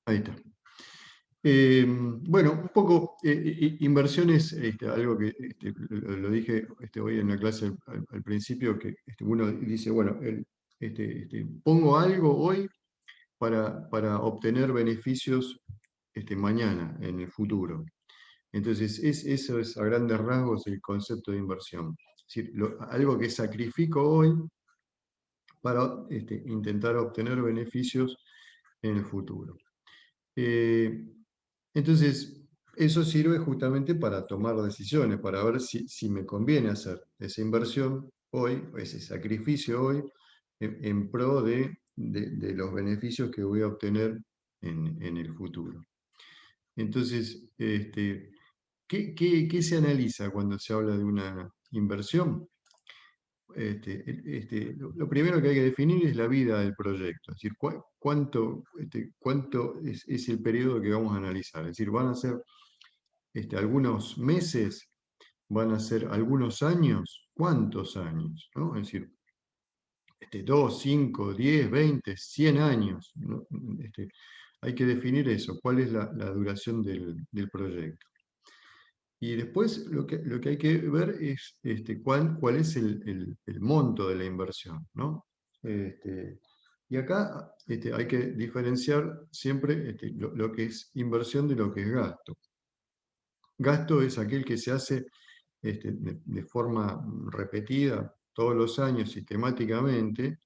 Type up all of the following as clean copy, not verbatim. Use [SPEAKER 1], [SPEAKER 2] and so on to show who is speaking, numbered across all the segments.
[SPEAKER 1] Ahí está. Bueno, un poco inversiones, algo que lo dije hoy en la clase al principio, que uno dice, bueno, pongo algo hoy para obtener beneficios mañana, en el futuro. Entonces, eso es a grandes rasgos el concepto de inversión. Es decir, algo que sacrifico hoy para intentar obtener beneficios en el futuro. Eh, entonces, eso sirve justamente para tomar decisiones, para ver si me conviene hacer esa inversión hoy, ese sacrificio hoy, en pro de los beneficios que voy a obtener en el futuro. Entonces, ¿qué se analiza cuando se habla de una inversión? Lo primero que hay que definir es la vida del proyecto, es decir, cuánto es el periodo que vamos a analizar. Es decir, van a ser algunos meses, van a ser algunos años, ¿cuántos años? ¿No? Es decir, 2, 5, 10, 20, 100 años, ¿no? Hay que definir eso, cuál es la duración del proyecto. Y después lo que hay que ver es cuál es el monto de la inversión, ¿no? Y acá hay que diferenciar siempre lo que es inversión de lo que es gasto. Gasto es aquel que se hace de forma repetida todos los años sistemáticamente,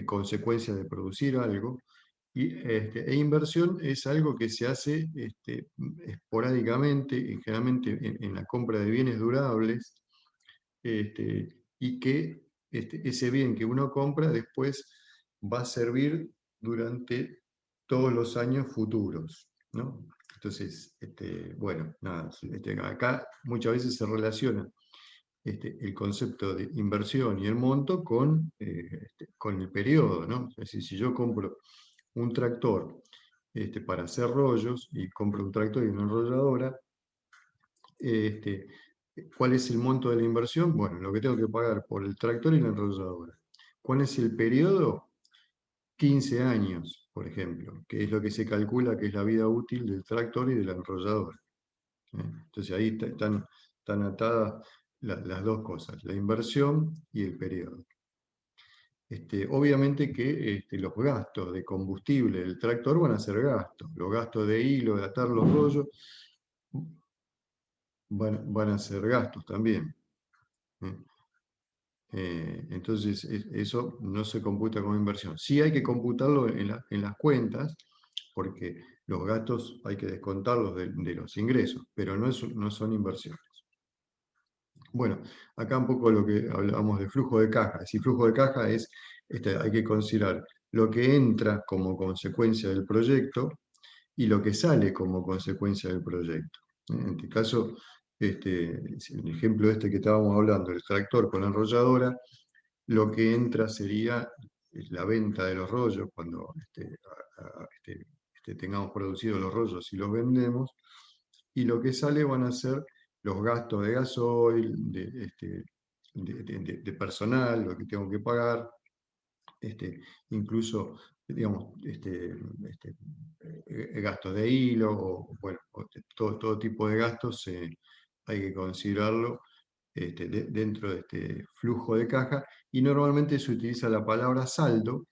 [SPEAKER 1] consecuencia de producir algo, e inversión es algo que se hace esporádicamente, y generalmente en la compra de bienes durables, y que ese bien que uno compra después va a servir durante todos los años futuros, ¿no? Entonces, bueno, nada, acá muchas veces se relaciona el concepto de inversión y el monto con el periodo, ¿no? Es decir, si yo compro un tractor para hacer rollos y compro un tractor y una enrolladora, este, ¿cuál es el monto de la inversión? Bueno, lo que tengo que pagar por el tractor y la enrolladora. ¿Cuál es el periodo? 15 años, por ejemplo, que es lo que se calcula que es la vida útil del tractor y de la enrolladora. Entonces ahí están atadas las dos cosas, la inversión y el periodo. Obviamente que los gastos de combustible del tractor van a ser gastos, los gastos de hilo, de atar los rollos, van a ser gastos también. ¿eh? Entonces, eso no se computa como inversión. Sí hay que computarlo en las cuentas, porque los gastos hay que descontarlos de los ingresos, pero no son inversiones. Bueno, acá un poco lo que hablábamos de flujo de caja. Si flujo de caja hay que considerar lo que entra como consecuencia del proyecto y lo que sale como consecuencia del proyecto. En este caso, el ejemplo que estábamos hablando, el tractor con la enrolladora, lo que entra sería la venta de los rollos cuando tengamos producidos los rollos y los vendemos, y lo que sale van a ser los gastos de gasoil, de personal, lo que tengo que pagar, incluso, digamos, gastos de hilo, o, bueno, todo tipo de gastos hay que considerarlo dentro de este flujo de caja, y normalmente se utiliza la palabra saldo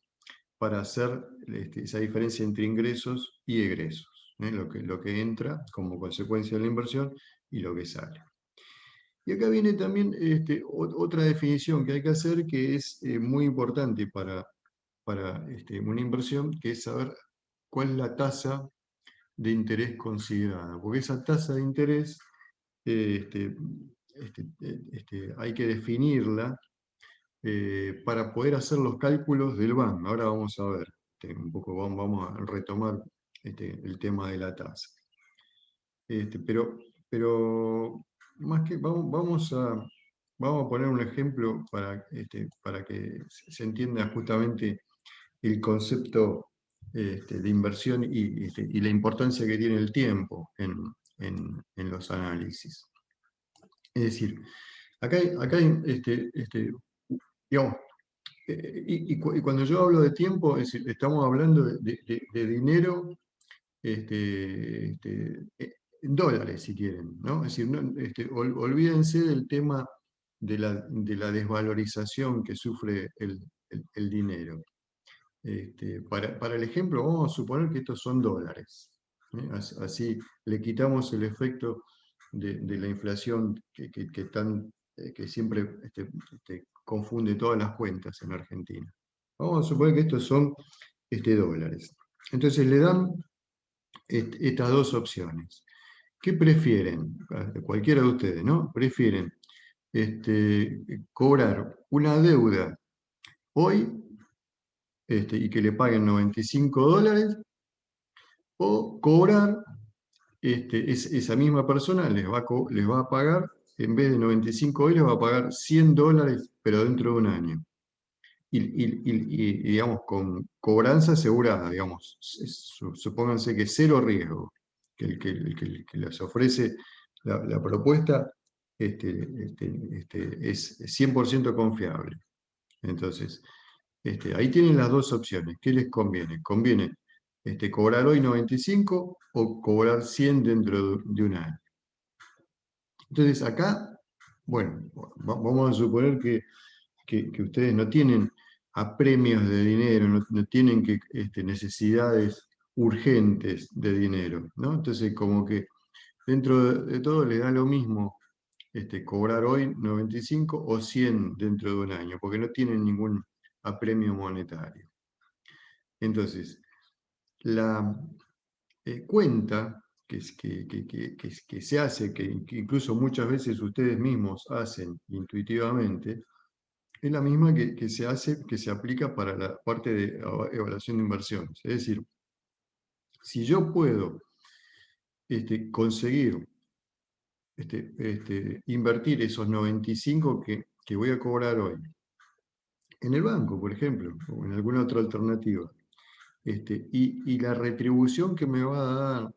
[SPEAKER 1] para hacer esa diferencia entre ingresos y egresos, lo que entra como consecuencia de la inversión y lo que sale. Y acá viene también otra definición que hay que hacer, que es muy importante para una inversión, que es saber cuál es la tasa de interés considerada, porque esa tasa de interés hay que definirla para poder hacer los cálculos del BAN. Ahora vamos a ver, un poco vamos a retomar el tema de la tasa. Pero más que vamos a poner un ejemplo para que se entienda justamente el concepto de inversión y la importancia que tiene el tiempo en los análisis. Es decir, acá hay, digamos, y cuando yo hablo de tiempo, es decir, estamos hablando de dinero en dólares, si quieren, ¿no? Es decir, olvídense del tema de la desvalorización que sufre el dinero. Para el ejemplo, vamos a suponer que estos son dólares. Así le quitamos el efecto de la inflación que siempre confunde todas las cuentas en Argentina. Vamos a suponer que estos son dólares. Entonces le dan estas dos opciones. ¿Qué prefieren? Cualquiera de ustedes, ¿no? ¿Prefieren cobrar una deuda hoy y que le paguen $95 o cobrar, esa misma persona les va a pagar, en vez de 95 hoy, les va a pagar $100, pero dentro de un año? Digamos, con cobranza asegurada, digamos, supónganse que cero riesgo, que el que les ofrece la propuesta es 100% confiable. Entonces, ahí tienen las dos opciones. ¿Qué les conviene? ¿Conviene cobrar hoy 95 o cobrar 100 dentro de un año? Entonces, acá, bueno, vamos a suponer que ustedes no tienen apremios de dinero, no tienen necesidades urgentes de dinero, ¿no? Entonces, como que dentro de todo les da lo mismo cobrar hoy 95 o 100 dentro de un año, porque no tienen ningún apremio monetario. Entonces, la cuenta que se hace, que incluso muchas veces ustedes mismos hacen intuitivamente, es la misma que se hace, que se aplica para la parte de evaluación de inversiones. Es decir, si yo puedo conseguir invertir esos 95 que voy a cobrar hoy en el banco, por ejemplo, o en alguna otra alternativa, y la retribución que me va a dar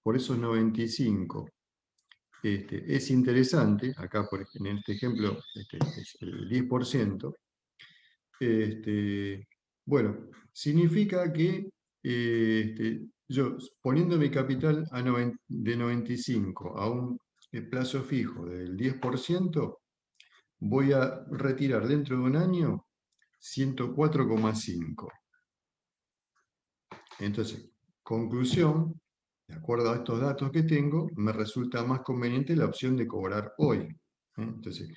[SPEAKER 1] por esos 95 es interesante, acá en este ejemplo es el 10%. Bueno, significa que yo, poniendo mi capital de 95 a un plazo fijo del 10%, voy a retirar dentro de un año 104,5. Entonces, conclusión, de acuerdo a estos datos que tengo, me resulta más conveniente la opción de cobrar hoy. Entonces,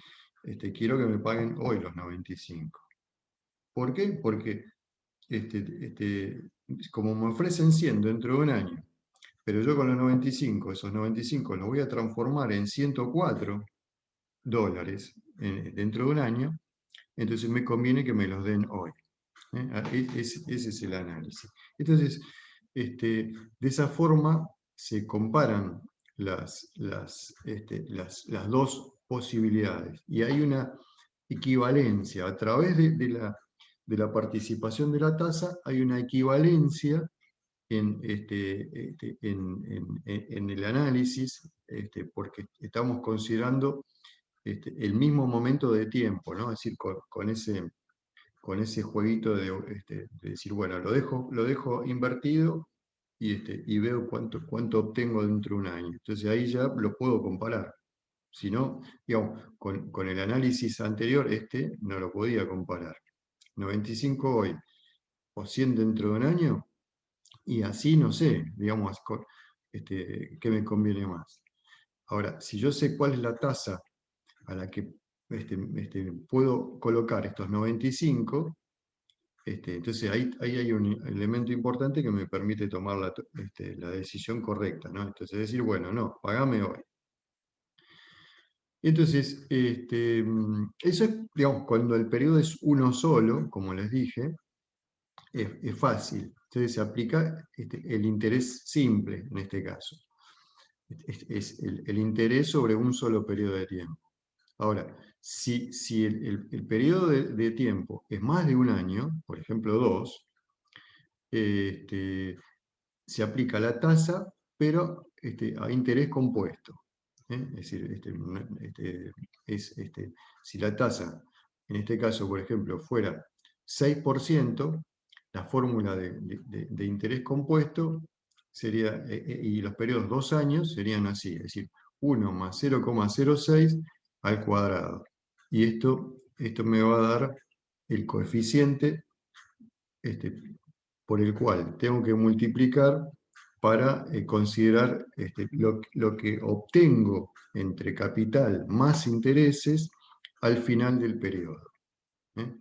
[SPEAKER 1] quiero que me paguen hoy los 95. ¿Por qué? Porque como me ofrecen 100 dentro de un año, pero yo con los 95, esos 95 los voy a transformar en $104 dentro de un año, entonces me conviene que me los den hoy. Ese es el análisis. Entonces, de esa forma se comparan las dos posibilidades y hay una equivalencia. A través de la participación de la tasa hay una equivalencia en el análisis, porque estamos considerando el mismo momento de tiempo, ¿no? Es decir, con ese jueguito de decir, bueno, lo dejo invertido y veo cuánto obtengo dentro de un año. Entonces ahí ya lo puedo comparar. Si no, digamos, con el análisis anterior, no lo podía comparar. 95 hoy o 100 dentro de un año, y así no sé, digamos, qué me conviene más. Ahora, si yo sé cuál es la tasa a la que puedo colocar estos 95, entonces ahí hay un elemento importante que me permite tomar la decisión correcta, ¿no? Entonces decir, bueno, no, pagame hoy. Entonces, eso es, digamos, cuando el periodo es uno solo, como les dije, es fácil. Entonces se aplica el interés simple en este caso. Es el interés sobre un solo periodo de tiempo. Ahora, si el periodo de tiempo es más de un año, por ejemplo 2, se aplica la tasa, pero a interés compuesto. Es decir, si la tasa, en este caso, por ejemplo, fuera 6%, la fórmula de interés compuesto sería, y los periodos 2 años serían así, es decir, 1 más 0,06 al cuadrado. Y esto me va a dar el coeficiente por el cual tengo que multiplicar para considerar lo que obtengo entre capital más intereses al final del periodo. ¿Eh?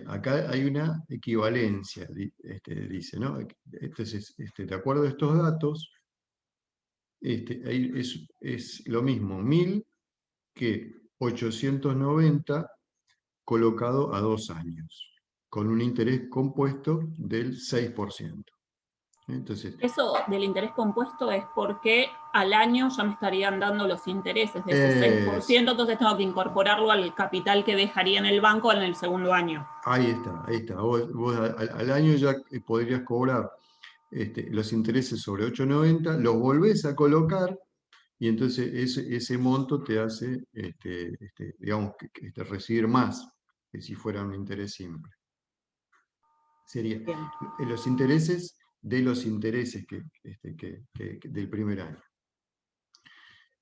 [SPEAKER 1] Acá hay una equivalencia, dice, ¿no? Entonces, de acuerdo a estos datos, es lo mismo 1000 que 890 colocado a 2 años, con un interés compuesto del 6%. Entonces,
[SPEAKER 2] Eso del interés compuesto es porque al año ya me estarían dando los intereses de ese 6%, entonces tengo que incorporarlo al capital que dejaría en el banco en el segundo año.
[SPEAKER 1] ahí está, ahí está. Vos al año ya podrías cobrar los intereses sobre 8,90, los volvés a colocar y entonces ese monto te hace, digamos, recibir más que si fuera un interés simple. Sería
[SPEAKER 2] Bien.
[SPEAKER 1] los intereses de los intereses del primer año.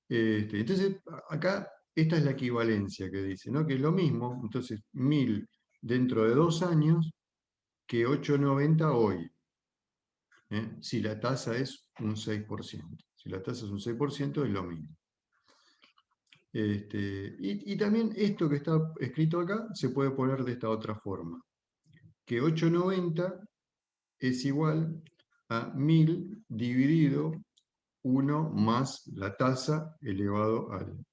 [SPEAKER 1] Entonces, acá esta es la equivalencia que dice, ¿no? Que es lo mismo, entonces 1000 dentro de 2 años que 8,90 hoy, si la tasa es un 6%. Si la tasa es un 6% es lo mismo. Y también esto que está escrito acá se puede poner de esta otra forma, que 8,90 es igual a 1000 dividido 1 más la tasa elevado al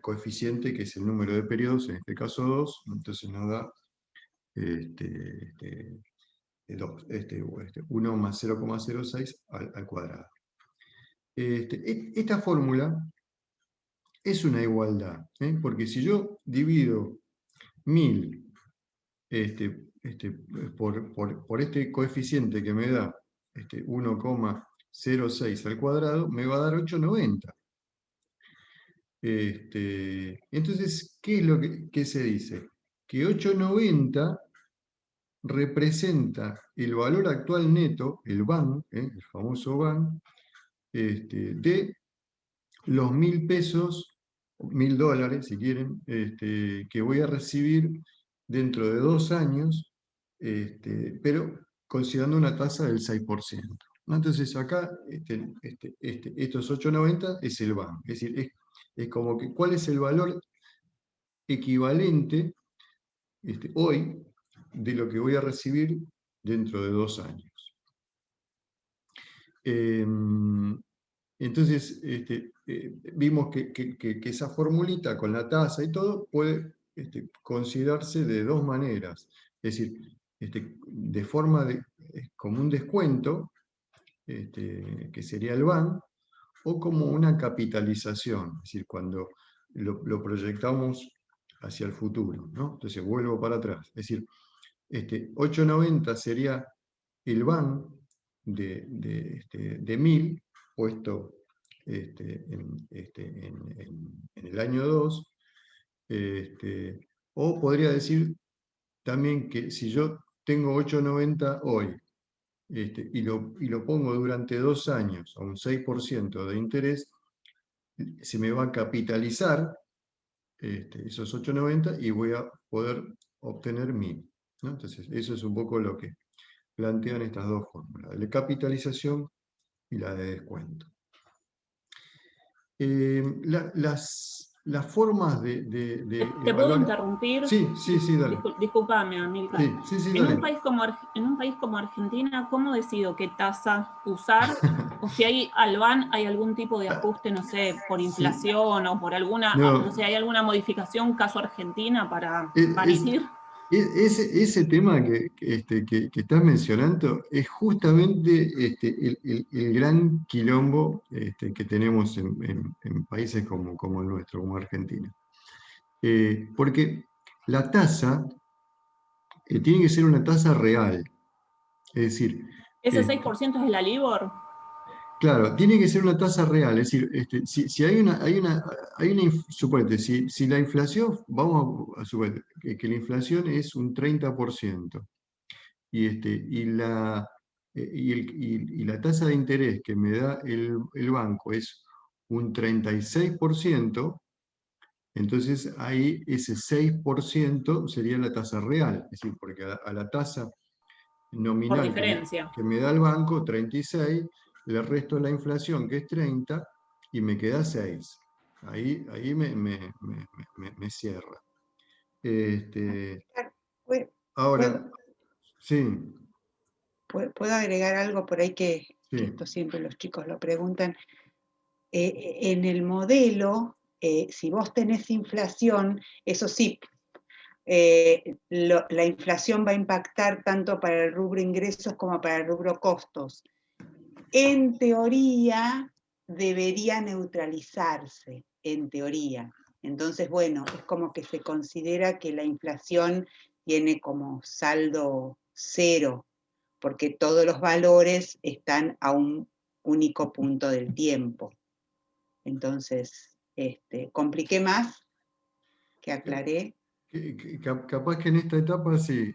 [SPEAKER 1] coeficiente, que es el número de periodos, en este caso 2, entonces nos da 1 más 0,06 al cuadrado. Esta fórmula es una igualdad, porque si yo divido 1000 por este coeficiente que me da 1,06 al cuadrado, me va a dar 8,90. Entonces, ¿qué es lo que se dice? Que 8,90 representa el valor actual neto, el BAN, el famoso BAN, de los 1000 pesos, 1000 dólares, si quieren, que voy a recibir dentro de 2 años, pero considerando una tasa del 6%. ¿No? Entonces acá, estos 8,90 es el BAN, es decir, es como que cuál es el valor equivalente hoy de lo que voy a recibir dentro de 2 años. Entonces, vimos que esa formulita con la tasa y todo puede considerarse de dos maneras. Es decir, de forma como un descuento, que sería el BAN, o como una capitalización, es decir, cuando lo proyectamos hacia el futuro, ¿no? Entonces vuelvo para atrás. Es decir, 8,90 sería el BAN de 1000 puesto en el año 2, o podría decir también que si yo tengo 8,90 hoy y lo pongo durante 2 años a un 6% de interés, se me va a capitalizar esos 8,90 y voy a poder obtener 1000. ¿No? Entonces, eso es un poco lo que plantean estas dos fórmulas, la de capitalización y la de descuento. Las formas de
[SPEAKER 2] ¿Te puedo
[SPEAKER 1] evaluar...
[SPEAKER 2] interrumpir?
[SPEAKER 1] Sí, sí, sí, dale.
[SPEAKER 2] Discúlpame, Amilcar.
[SPEAKER 1] Sí, sí, sí,
[SPEAKER 2] En
[SPEAKER 1] dale.
[SPEAKER 2] un país como Argentina, ¿cómo decido qué tasa usar? O si hay al BAN, ¿hay algún tipo de ajuste, no sé, por
[SPEAKER 1] Sí,
[SPEAKER 2] inflación o por alguna, no
[SPEAKER 1] no,
[SPEAKER 2] sé, hay alguna modificación caso Argentina para
[SPEAKER 1] es,
[SPEAKER 2] ir?
[SPEAKER 1] ese tema que estás mencionando es justamente el gran quilombo que tenemos en países como el nuestro, como Argentina. Porque la tasa tiene que ser una tasa real. Es decir,
[SPEAKER 2] ¿Ese
[SPEAKER 1] este,
[SPEAKER 2] 6% es el Alibor?
[SPEAKER 1] Claro, tiene que ser una tasa real, es decir, si suponete, si la inflación, vamos a suponer que la inflación es un 30%, y la tasa de interés que me da el banco es un 36%, entonces ahí ese 6% sería la tasa real, es decir, porque a la tasa
[SPEAKER 2] por
[SPEAKER 1] nominal
[SPEAKER 2] diferencia.
[SPEAKER 1] que me da el banco, 36, le resto la inflación, que es 30, y me queda 6. Ahí me cierra.
[SPEAKER 3] Claro, ¿Puedo,
[SPEAKER 1] Ahora,
[SPEAKER 3] puedo-
[SPEAKER 1] sí,
[SPEAKER 3] puedo agregar algo por ahí que
[SPEAKER 1] sí.
[SPEAKER 3] esto siempre los chicos lo preguntan? En el modelo, si vos tenés inflación, eso sí, la inflación va a impactar tanto para el rubro ingresos como para el rubro costos. En teoría, debería neutralizarse, en teoría. Entonces, bueno, es como que se considera que la inflación tiene como saldo cero, porque todos los valores están a un único punto del tiempo. Entonces, compliqué más que aclaré.
[SPEAKER 1] Capaz que en esta etapa sí,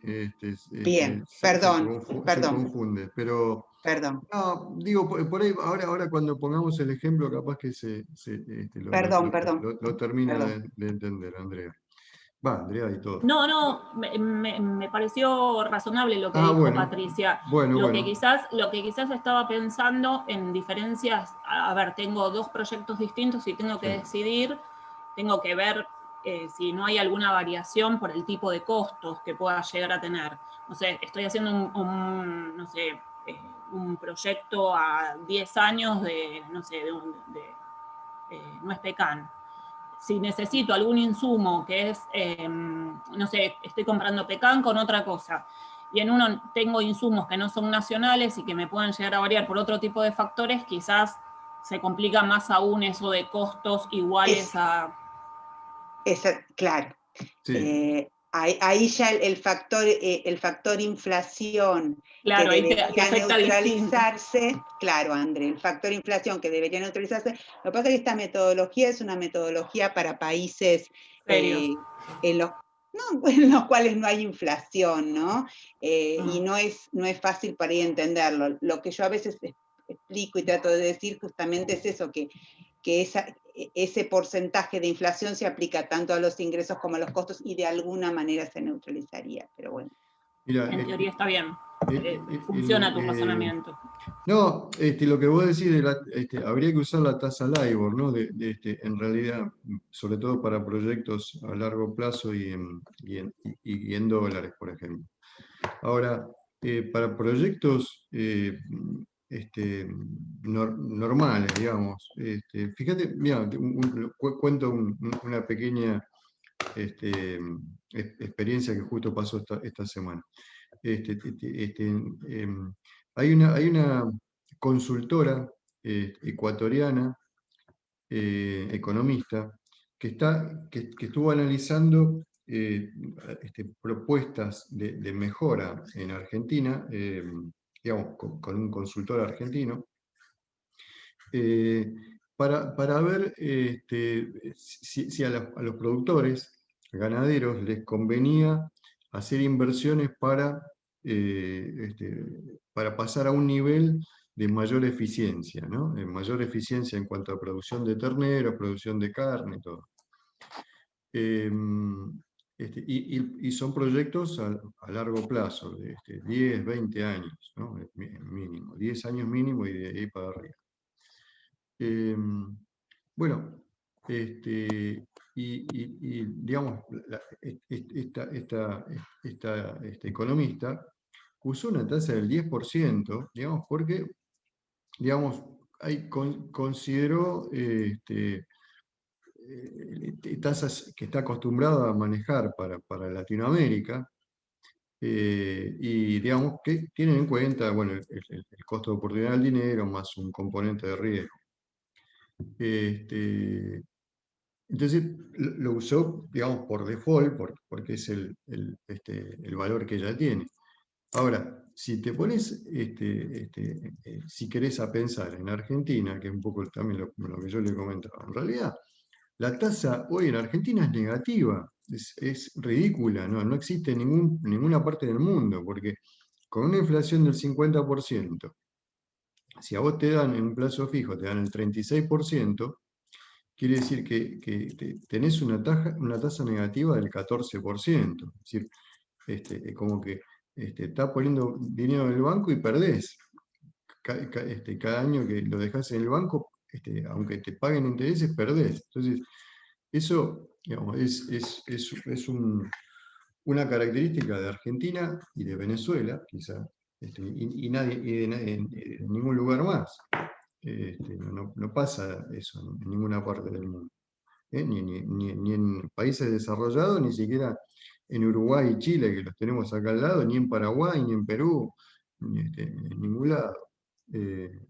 [SPEAKER 3] Bien, perdón,
[SPEAKER 1] se
[SPEAKER 3] perdón,
[SPEAKER 1] confunde, pero
[SPEAKER 3] perdón,
[SPEAKER 1] no, digo, por ahí, ahora cuando pongamos el ejemplo, capaz que
[SPEAKER 3] perdón, perdón,
[SPEAKER 1] lo termina
[SPEAKER 3] perdón.
[SPEAKER 1] de entender, Andrea. Va, Andrea y todo.
[SPEAKER 2] No, no, me pareció razonable lo que
[SPEAKER 1] Ah,
[SPEAKER 2] dijo
[SPEAKER 1] bueno,
[SPEAKER 2] Patricia.
[SPEAKER 1] bueno, bueno,
[SPEAKER 2] Lo que quizás estaba pensando en diferencias, a ver, tengo dos proyectos distintos y tengo que
[SPEAKER 1] sí.
[SPEAKER 2] decidir, tengo que ver si no hay alguna variación por el tipo de costos que pueda llegar a tener. No sé, estoy haciendo no sé, un proyecto a 10 años de, no sé, nuez pecan. Si necesito algún insumo que es, no sé, estoy comprando pecan con otra cosa, y en uno tengo insumos que no son nacionales y que me pueden llegar a variar por otro tipo de factores, quizás se complica más aún eso de costos iguales a...
[SPEAKER 3] Claro.
[SPEAKER 1] Sí.
[SPEAKER 3] Ahí ya el factor inflación que
[SPEAKER 2] Claro, ahí te
[SPEAKER 3] debería
[SPEAKER 2] afecta distinto.
[SPEAKER 3] neutralizarse, claro, André, el factor inflación que debería neutralizarse, lo que pasa es que esta metodología es una metodología para países
[SPEAKER 2] Serios.
[SPEAKER 3] en los, no, en los cuales no hay inflación, ¿no? Y no es fácil para ir a entenderlo. Lo que yo a veces explico y trato de decir justamente es eso, que ese porcentaje de inflación se aplica tanto a los ingresos como a los costos y de alguna manera se neutralizaría, pero bueno.
[SPEAKER 1] Mira,
[SPEAKER 2] En teoría está bien. Funciona tu
[SPEAKER 1] el,
[SPEAKER 2] razonamiento.
[SPEAKER 1] no, lo que vos decís, habría que usar la tasa LIBOR, ¿no? En realidad, sobre todo para proyectos a largo plazo y en dólares, por ejemplo. Ahora, para proyectos normales, digamos, fíjate, mira, cuento una pequeña experiencia que justo pasó esta semana. Este, este, este, em, hay una consultora ecuatoriana, economista, que estuvo analizando propuestas de mejora en Argentina, digamos, con un consultor argentino, eh, para ver si a los productores ganaderos les convenía hacer inversiones para pasar a un nivel de mayor eficiencia, ¿no? De mayor eficiencia en cuanto a producción de terneros, producción de carne y todo. Y son proyectos a largo plazo, de 10, 20 años, ¿no? Mínimo, 10 años mínimo y de ahí para arriba. Bueno, digamos, esta economista usó una tasa del 10%, digamos, porque, digamos, consideró tasas que está acostumbrada a manejar para Latinoamérica, y digamos que tienen en cuenta, bueno, el costo de oportunidad del dinero más un componente de riesgo. Entonces lo usó, digamos, por default, porque es el valor que ella tiene. Ahora, si te pones, si querés a pensar en Argentina, que es un poco también lo que yo le comentaba, en realidad la tasa hoy en Argentina es negativa, es ridícula, no existe en ninguna parte del mundo, porque con una inflación del 50%, si a vos te dan en un plazo fijo, te dan el 36%, quiere decir que tenés una tasa negativa del 14%. Es decir, como que estás poniendo dinero en el banco y perdés. Cada año que lo dejás en el banco, aunque te paguen intereses, perdés. Entonces, eso, digamos, una característica de Argentina y de Venezuela, quizá, y en ningún lugar más. No pasa eso en ninguna parte del mundo. Ni en países desarrollados, ni siquiera en Uruguay y Chile, que los tenemos acá al lado, ni en Paraguay, ni en Perú, en ningún lado.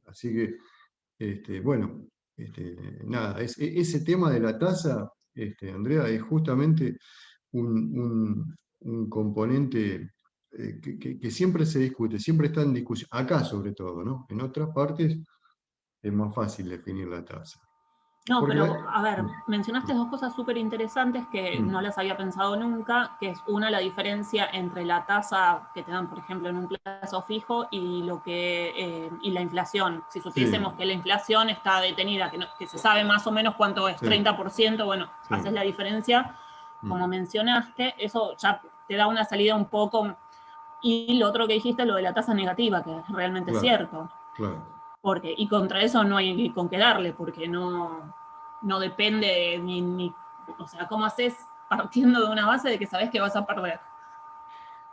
[SPEAKER 1] Así que, bueno, nada, ese tema de la tasa, Andrea, es justamente un componente que siempre se discute, siempre está en discusión, acá sobre todo, ¿no? En otras partes es más fácil definir la tasa.
[SPEAKER 2] No,
[SPEAKER 1] Porque
[SPEAKER 2] pero a ver, mencionaste dos cosas súper interesantes que no las había pensado nunca, que es una, la diferencia entre la tasa que te dan, por ejemplo, en un plazo fijo y y la inflación. Si supiésemos
[SPEAKER 1] sí,
[SPEAKER 2] que la inflación está detenida, que se sabe más o menos cuánto es,
[SPEAKER 1] sí,
[SPEAKER 2] 30%, bueno,
[SPEAKER 1] sí.
[SPEAKER 2] haces la diferencia, como mencionaste, eso ya te da una salida un poco. Y lo otro que dijiste, lo de la tasa negativa, que realmente es
[SPEAKER 1] Claro,
[SPEAKER 2] cierto.
[SPEAKER 1] claro.
[SPEAKER 2] Y contra eso no hay con qué darle, porque no depende o sea, ¿cómo haces partiendo de una base de que sabes que vas a perder?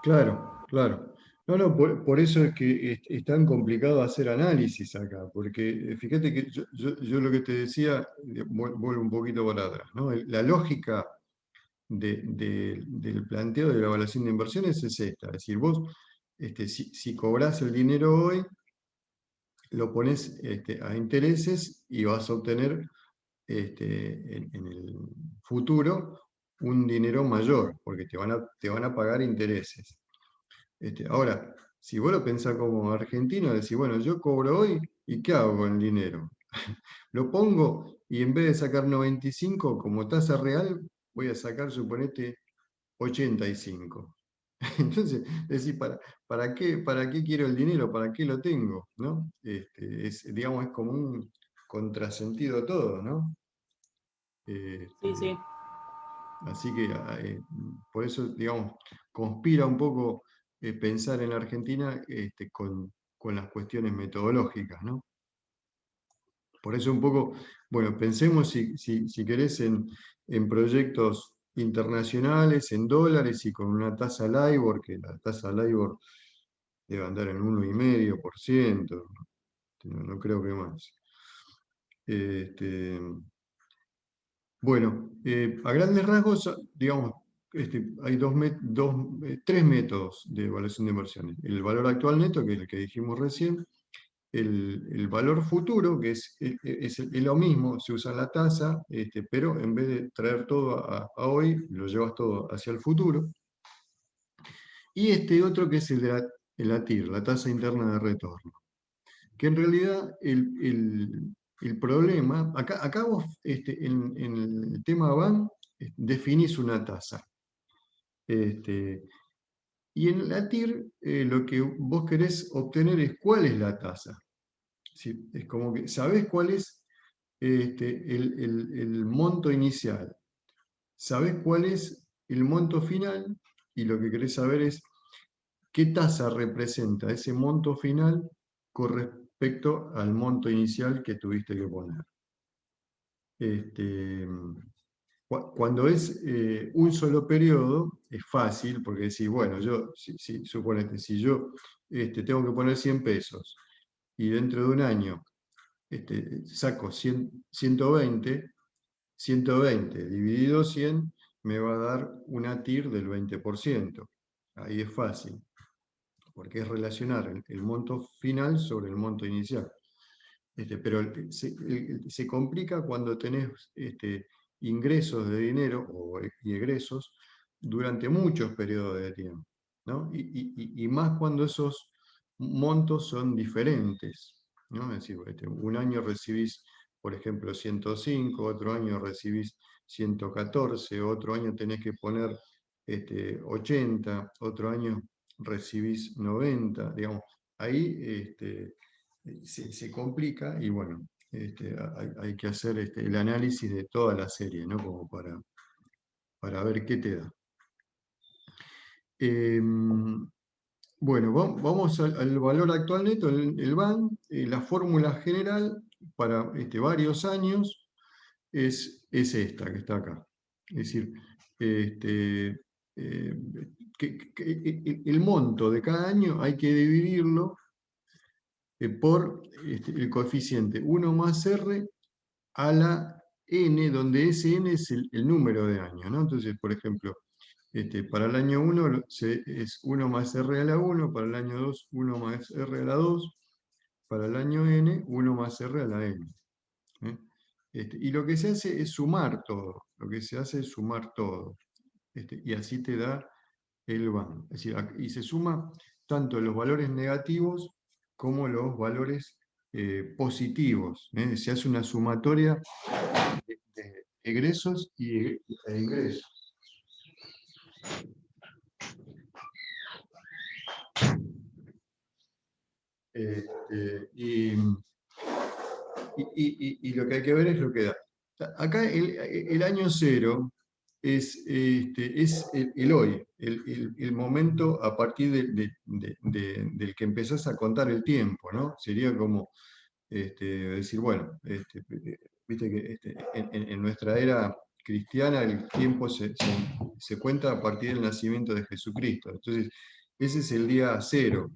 [SPEAKER 1] Claro, claro. No, por eso es que es tan complicado hacer análisis acá, porque fíjate que yo lo que te decía, vuelvo un poquito para atrás, ¿no? La lógica del planteo de la evaluación de inversiones es esta, es decir, vos, si cobrás el dinero hoy, lo pones a intereses y vas a obtener en el futuro un dinero mayor, porque te van a pagar intereses. Ahora, si vos lo pensás como argentino, decís, bueno, yo cobro hoy y ¿qué hago con el dinero? Lo pongo y en vez de sacar 95 como tasa real, voy a sacar, suponete, 85. Entonces, decís, ¿para qué quiero el dinero? ¿Para qué lo tengo? ¿No? Digamos, es como un contrasentido todo, ¿no?
[SPEAKER 2] Sí,
[SPEAKER 1] Este,
[SPEAKER 2] sí.
[SPEAKER 1] Así que por eso, digamos, conspira un poco pensar en la Argentina con las cuestiones metodológicas, ¿no? Por eso un poco, bueno, pensemos si querés en proyectos internacionales, en dólares y con una tasa LIBOR, que la tasa LIBOR debe andar en 1,5%, no creo que más. Este, Bueno, a grandes rasgos, digamos, hay tres métodos de evaluación de inversiones. El valor actual neto, que es el que dijimos recién, el valor futuro, que es lo mismo, se usa la tasa, pero en vez de traer todo a hoy, lo llevas todo hacia el futuro. Y este otro que es la TIR, la tasa interna de retorno, que en realidad el problema, acá vos en el tema BAN definís una tasa. Y en la TIR lo que vos querés obtener es cuál es la tasa. ¿Sí? Es como que sabés cuál es el monto inicial, sabés cuál es el monto final y lo que querés saber es qué tasa representa ese monto final con respecto al monto inicial que tuviste que poner. Cuando es un solo periodo, es fácil, porque decís, bueno, suponete, si yo tengo que poner 100 pesos y dentro de un año saco 120, 120 dividido 100 me va a dar una TIR del 20%. Ahí es fácil, porque es relacionar el monto final sobre el monto inicial. Pero se complica cuando tenés ingresos de dinero y egresos durante muchos periodos de tiempo, ¿no? Y más cuando esos montos son diferentes, ¿no? Es decir, un año recibís, por ejemplo, 105, otro año recibís 114, otro año tenés que poner 80, otro año recibís 90, digamos, ahí se complica y bueno, hay que hacer el análisis de toda la serie, ¿no? Como para ver qué te da. Bueno, vamos al valor actual neto, el BAN, la fórmula general para varios años es esta que está acá. Es decir, este, eh, el monto de cada año hay que dividirlo por el coeficiente 1 más R a la n, donde ese n es el número de años, ¿no? Entonces, por ejemplo, para el año 1 es 1 más R a la 1, para el año 2, 1 más R a la 2, para el año n, 1 más R a la n. ¿Eh? Y lo que se hace es sumar todo, lo que se hace es sumar todo. Y así te da el BAN. Es decir, y se suma tanto los valores negativos como los valores positivos. Se hace una sumatoria de egresos e ingresos. Y lo que hay que ver es lo que da. Acá el año cero es el hoy, el momento a partir del que empezás a contar el tiempo, ¿no? Sería como decir, bueno, viste que en nuestra era cristiana el tiempo se cuenta a partir del nacimiento de Jesucristo. Entonces, ese es el día cero.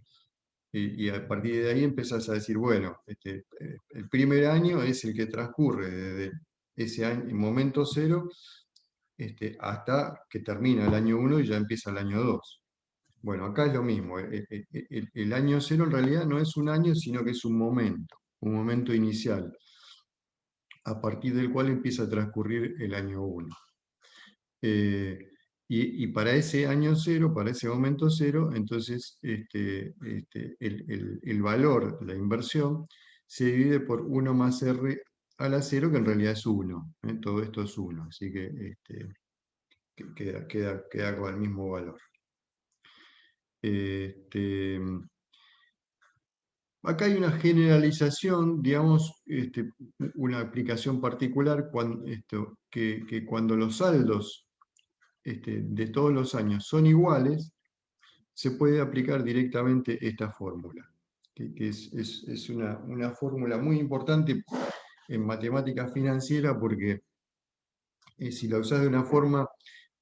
[SPEAKER 1] Y a partir de ahí empezás a decir, bueno, el primer año es el que transcurre desde ese año, momento cero hasta que termina el año 1 y ya empieza el año 2. Bueno, acá es lo mismo. El año cero en realidad no es un año, sino que es un momento inicial, a partir del cual empieza a transcurrir el año 1. Y para ese año cero, para ese momento cero, entonces el valor, la inversión, se divide por 1 más R a la 0, que en realidad es 1. Todo esto es 1, así que queda con el mismo valor. Acá hay una generalización, digamos, una aplicación particular que cuando los saldos de todos los años son iguales, se puede aplicar directamente esta fórmula, que es una fórmula muy importante en matemática financiera porque si la usás de una forma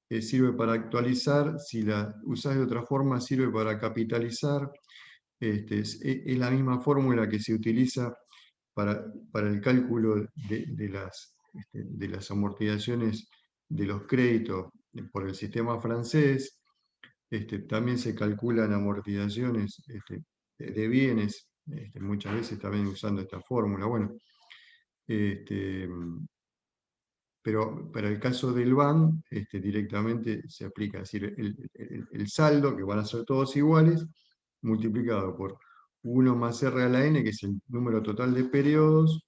[SPEAKER 1] sirve para actualizar, si la usás de otra forma sirve para capitalizar. Es la misma fórmula que se utiliza para el cálculo de las amortizaciones de los créditos por el sistema francés. También se calculan amortizaciones de bienes, muchas veces también usando esta fórmula. Bueno, pero para el caso del BAN, directamente se aplica, es decir, el saldo, que van a ser todos iguales, multiplicado por 1 más R a la n, que es el número total de periodos,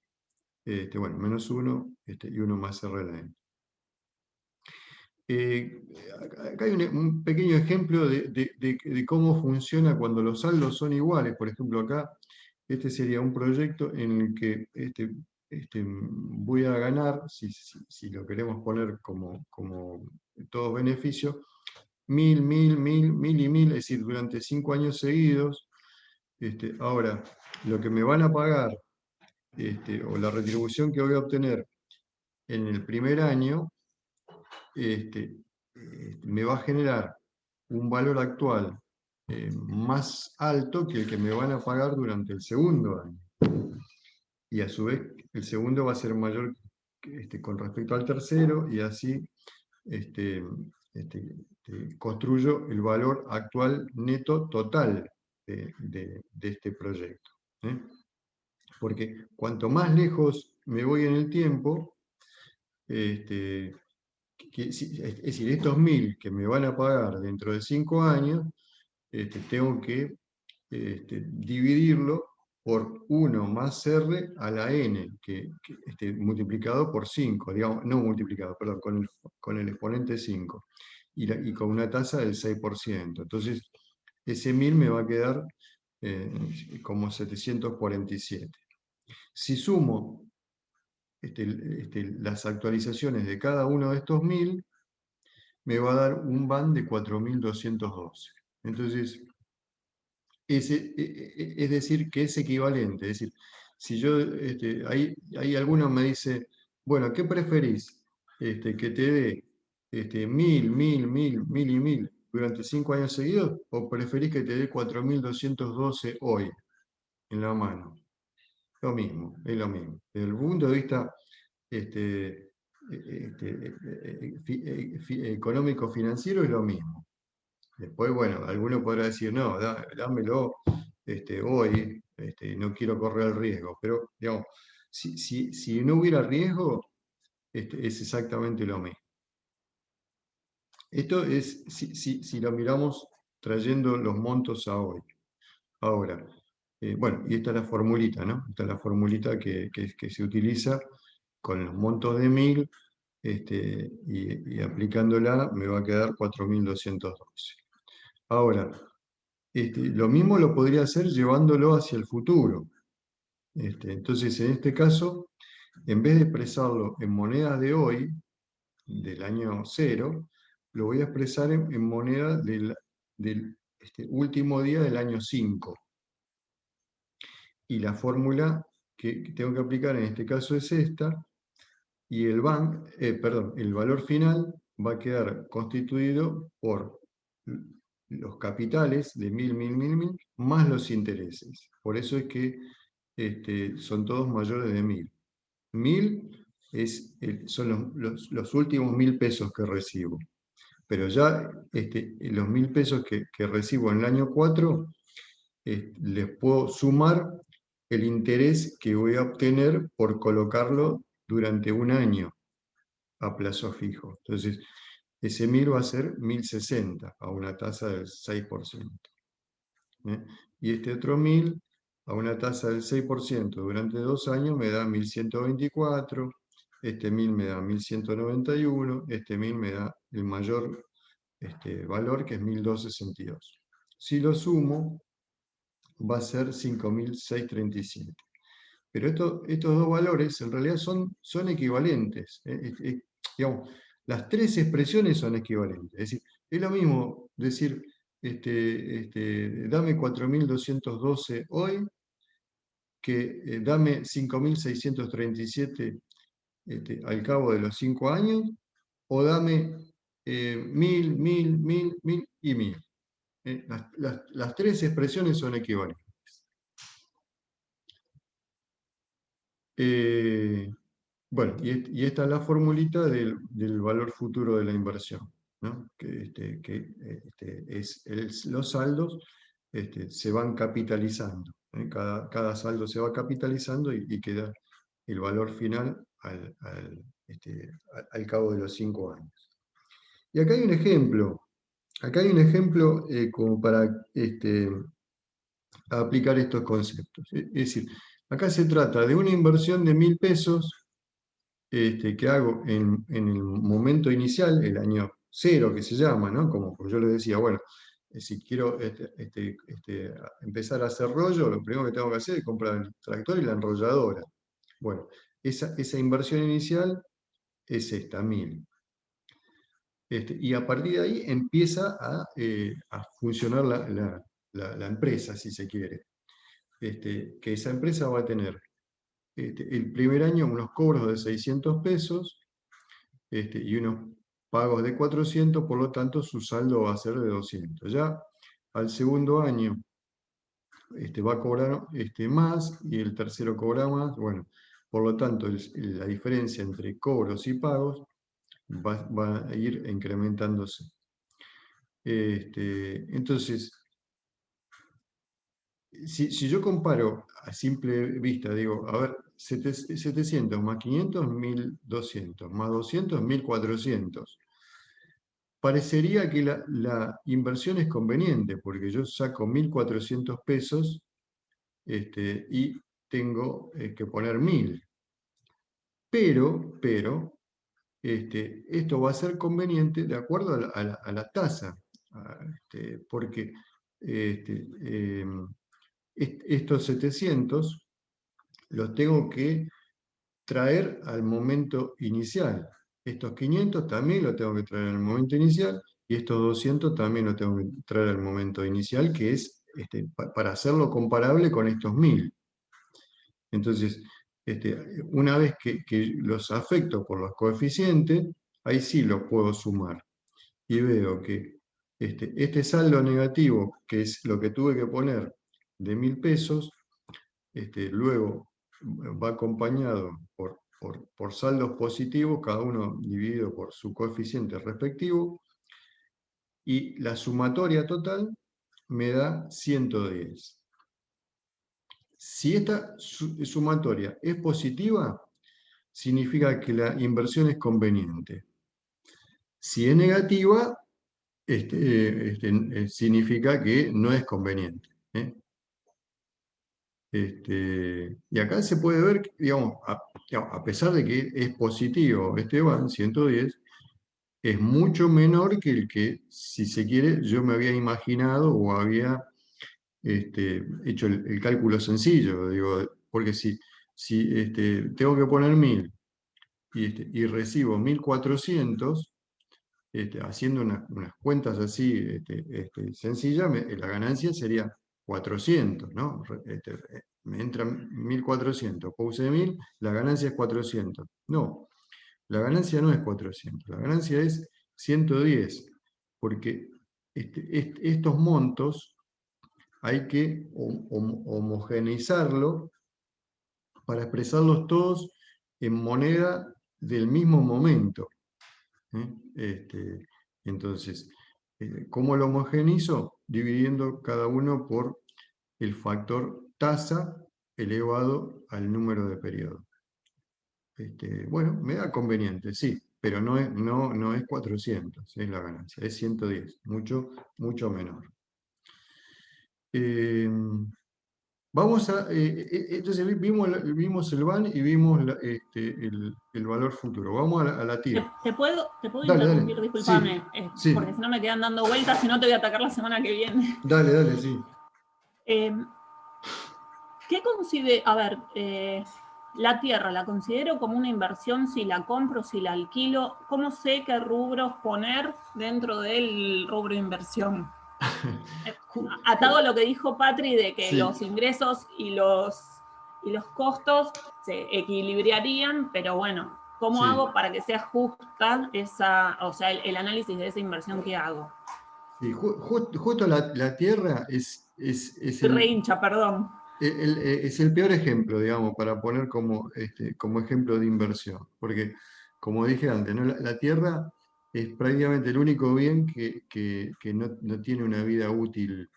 [SPEAKER 1] bueno, menos 1, y 1 más R a la n. Acá hay un pequeño ejemplo de cómo funciona cuando los saldos son iguales. Por ejemplo, acá, este sería un proyecto en el que voy a ganar, si lo queremos poner como todo beneficio, 1000, 1000, 1000, 1000 y 1000, es decir, durante 5 años seguidos. Ahora, lo que me van a pagar, o la retribución que voy a obtener en el primer año, me va a generar un valor actual más alto que el que me van a pagar durante el segundo año. Y a su vez, el segundo va a ser mayor con respecto al tercero, y así construyo el valor actual neto total de este proyecto. Porque cuanto más lejos me voy en el tiempo, es decir, estos 1000 que me van a pagar dentro de 5 años, tengo que dividirlo por 1 más R a la n, multiplicado por 5, digamos, no multiplicado, perdón, con el exponente 5, y con una tasa del 6%. Entonces, ese 1000 me va a quedar como 747. Si sumo las actualizaciones de cada uno de estos 1000, me va a dar un BAN de 4212. Entonces, es decir, que es equivalente. Es decir, si yo, ahí alguno me dice, bueno, ¿qué preferís? Que te dé 1000, 1000, 1000, 1000 y 1000 durante 5 años seguidos, o preferís que te dé 4212 hoy, en la mano. Lo mismo, es lo mismo. Desde el punto de vista económico-financiero es lo mismo. Después, bueno, alguno podrá decir, no, dámelo hoy, no quiero correr el riesgo. Pero, digamos, si no hubiera riesgo, es exactamente lo mismo. Esto es si lo miramos trayendo los montos a hoy. Ahora, bueno, y esta es la formulita, ¿no? Esta es la formulita que se utiliza con los montos de 1000, y aplicándola me va a quedar 4212. Ahora, lo mismo lo podría hacer llevándolo hacia el futuro. Entonces, en este caso, en vez de expresarlo en monedas de hoy, del año 0, lo voy a expresar en moneda del último día del año 5. Y la fórmula que tengo que aplicar en este caso es esta, y el valor final va a quedar constituido por los capitales de 1000, 1000, 1000, 1000, más los intereses. Por eso es que son todos mayores de 1000. 1000 son los últimos 1000 pesos que recibo. Pero ya los 1000 pesos que recibo en el año 4, les puedo sumar el interés que voy a obtener por colocarlo durante un año a plazo fijo. Entonces, ese 1000 va a ser 1060 a una tasa del 6%. Y este otro 1000 a una tasa del 6% durante 2 años me da 1124, este 1000 me da 1191, este 1000 me da el mayor valor, que es 1262. Si lo sumo, va a ser 5637. Pero estos dos valores en realidad son equivalentes. Digamos, las tres expresiones son equivalentes. Es decir, es lo mismo decir, dame 4212 hoy, que dame 5637 al cabo de los 5 años, o dame 1000, 1000, 1000, 1000 y 1000. Las tres expresiones son equivalentes. Bueno, y esta es la formulita del valor futuro de la inversión, ¿no? Los saldos se van capitalizando. Cada saldo se va capitalizando y queda el valor final al cabo de los 5 años. Y acá hay un ejemplo. Acá hay un ejemplo como para aplicar estos conceptos. Es decir, acá se trata de una inversión de 1000 pesos que hago en el momento inicial, el año 0 que se llama, ¿no? Como yo les decía, bueno, si quiero empezar a hacer rollo, lo primero que tengo que hacer es comprar el tractor y la enrolladora. Bueno, esa inversión inicial es esta, 1000. Y a partir de ahí empieza a funcionar la empresa, si se quiere. Que esa empresa va a tener el primer año unos cobros de 600 pesos y unos pagos de 400, por lo tanto su saldo va a ser de 200. Ya al segundo año va a cobrar más, y el tercero cobra más. Bueno, por lo tanto la diferencia entre cobros y pagos va a ir incrementándose. Entonces, si yo comparo a simple vista, digo, a ver, 700 más 500, 1200, más 200, 1400. parecería que la inversión es conveniente, porque yo saco 1.400 pesos y tengo que poner 1.000. Pero esto va a ser conveniente de acuerdo a la tasa, porque estos 700 los tengo que traer al momento inicial. Estos 500 también los tengo que traer al momento inicial y estos 200 también los tengo que traer al momento inicial, que es para hacerlo comparable con estos 1.000. Entonces, una vez que los afecto por los coeficientes, ahí sí los puedo sumar. Y veo que este saldo negativo, que es lo que tuve que poner de 1.000 pesos, luego va acompañado por saldos positivos, cada uno dividido por su coeficiente respectivo, y la sumatoria total me da 110. Si esta sumatoria es positiva, significa que la inversión es conveniente. Si es negativa, significa que no es conveniente. Y acá se puede ver, digamos, a pesar de que es positivo Esteban, 110, es mucho menor que el que, si se quiere, yo me había imaginado o había hecho el cálculo sencillo, digo, porque si tengo que poner 1.000 y recibo 1.400, haciendo unas cuentas así sencillas, la ganancia sería 400, ¿no? Me entran 1.400, puse 1.000, la ganancia es 400. No, la ganancia no es 400, la ganancia es 110, porque estos montos hay que homogeneizarlo para expresarlos todos en moneda del mismo momento. Entonces, ¿cómo lo homogeneizo? Dividiendo cada uno por el factor tasa elevado al número de periodos. Bueno, me da conveniente, sí, pero no es 400, es la ganancia, es 110, mucho menor. Entonces vimos el VAN y vimos el valor futuro. Vamos a la TIR.
[SPEAKER 2] ¿Te puedo
[SPEAKER 1] Dale,
[SPEAKER 2] interrumpir?
[SPEAKER 1] dale.
[SPEAKER 2] Discúlpame,
[SPEAKER 1] Sí,
[SPEAKER 2] porque si no me quedan dando vueltas y no te voy a atacar la semana que viene.
[SPEAKER 1] dale, sí.
[SPEAKER 2] ¿Qué considero? A ver, la tierra, ¿la considero como una inversión si la compro, si la alquilo? ¿Cómo sé qué rubros poner dentro del rubro inversión? Atado a lo que dijo Patri de que
[SPEAKER 1] Sí.
[SPEAKER 2] los ingresos y los costos se equilibrarían, pero bueno, ¿cómo hago para que sea justa el análisis de esa inversión que hago?
[SPEAKER 1] Sí, justo la tierra es
[SPEAKER 2] Re hincha, perdón.
[SPEAKER 1] es el peor ejemplo, digamos, para poner como ejemplo de inversión. Porque, como dije antes, ¿no? La tierra es prácticamente el único bien que no tiene una vida útil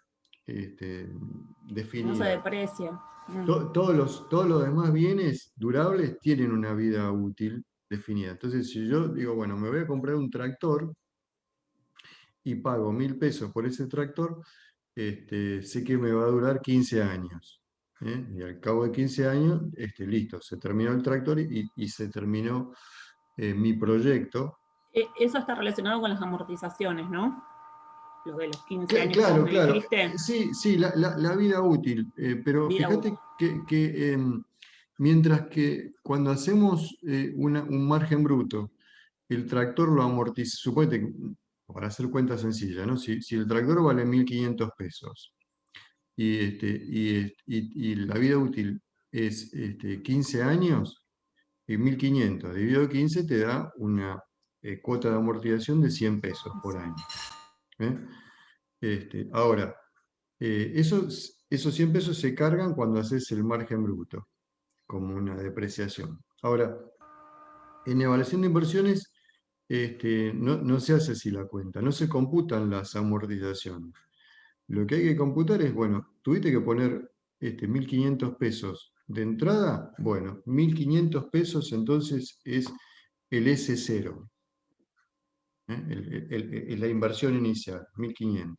[SPEAKER 1] definida.
[SPEAKER 2] No se deprecia.
[SPEAKER 1] Todos los demás bienes durables tienen una vida útil definida. Entonces, si yo digo, bueno, me voy a comprar un tractor y pago 1.000 pesos por ese tractor, sé que me va a durar 15 años. Y al cabo de 15 años, listo, se terminó el tractor y se terminó mi proyecto.
[SPEAKER 2] Eso está relacionado con las amortizaciones, ¿no? Los de los 15 años que vos
[SPEAKER 1] Claro,
[SPEAKER 2] me
[SPEAKER 1] claro.
[SPEAKER 2] dijiste.
[SPEAKER 1] Sí, la vida útil. Pero
[SPEAKER 2] Vida
[SPEAKER 1] fíjate
[SPEAKER 2] útil.
[SPEAKER 1] que mientras que cuando hacemos un margen bruto, el tractor lo amortiza, suponete, para hacer cuenta sencilla, ¿no? Si el tractor vale 1.500 pesos y la vida útil es 15 años, y 1.500 dividido 15 te da una cuota de amortización de 100 pesos por año. Ahora, esos 100 pesos se cargan cuando haces el margen bruto, como una depreciación. Ahora, en evaluación de inversiones no se hace así la cuenta, no se computan las amortizaciones. Lo que hay que computar es, bueno, tuviste que poner 1.500 pesos de entrada, bueno, 1.500 pesos entonces es el S0. La inversión inicial, 1.500.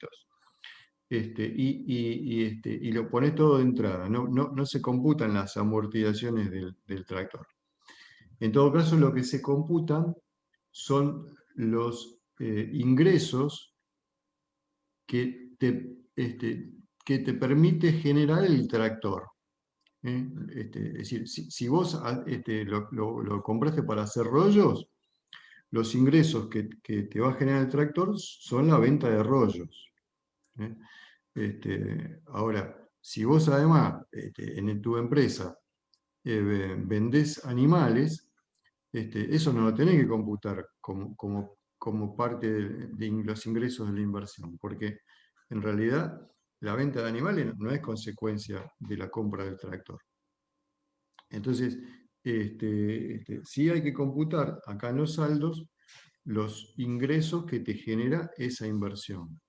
[SPEAKER 1] Y lo pones todo de entrada, no se computan las amortizaciones del tractor. En todo caso, lo que se computan son los ingresos que te permite generar el tractor. Es decir, si vos lo compraste para hacer rollos, los ingresos que te va a generar el tractor son la venta de rollos. Ahora, si vos además en tu empresa vendés animales, eso no lo tenés que computar como parte de los ingresos de la inversión, porque en realidad la venta de animales no es consecuencia de la compra del tractor. Entonces, sí hay que computar acá en los saldos los ingresos que te genera esa inversión.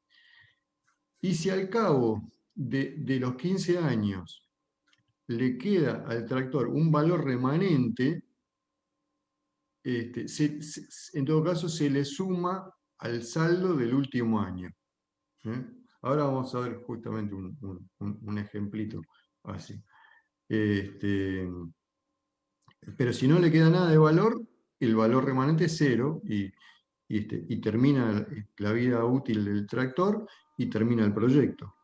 [SPEAKER 1] Y si al cabo de los 15 años le queda al tractor un valor remanente, en todo caso se le suma al saldo del último año. Ahora vamos a ver justamente un ejemplito así. Pero si no le queda nada de valor, el valor remanente es 0 y termina la vida útil del tractor y termina el proyecto.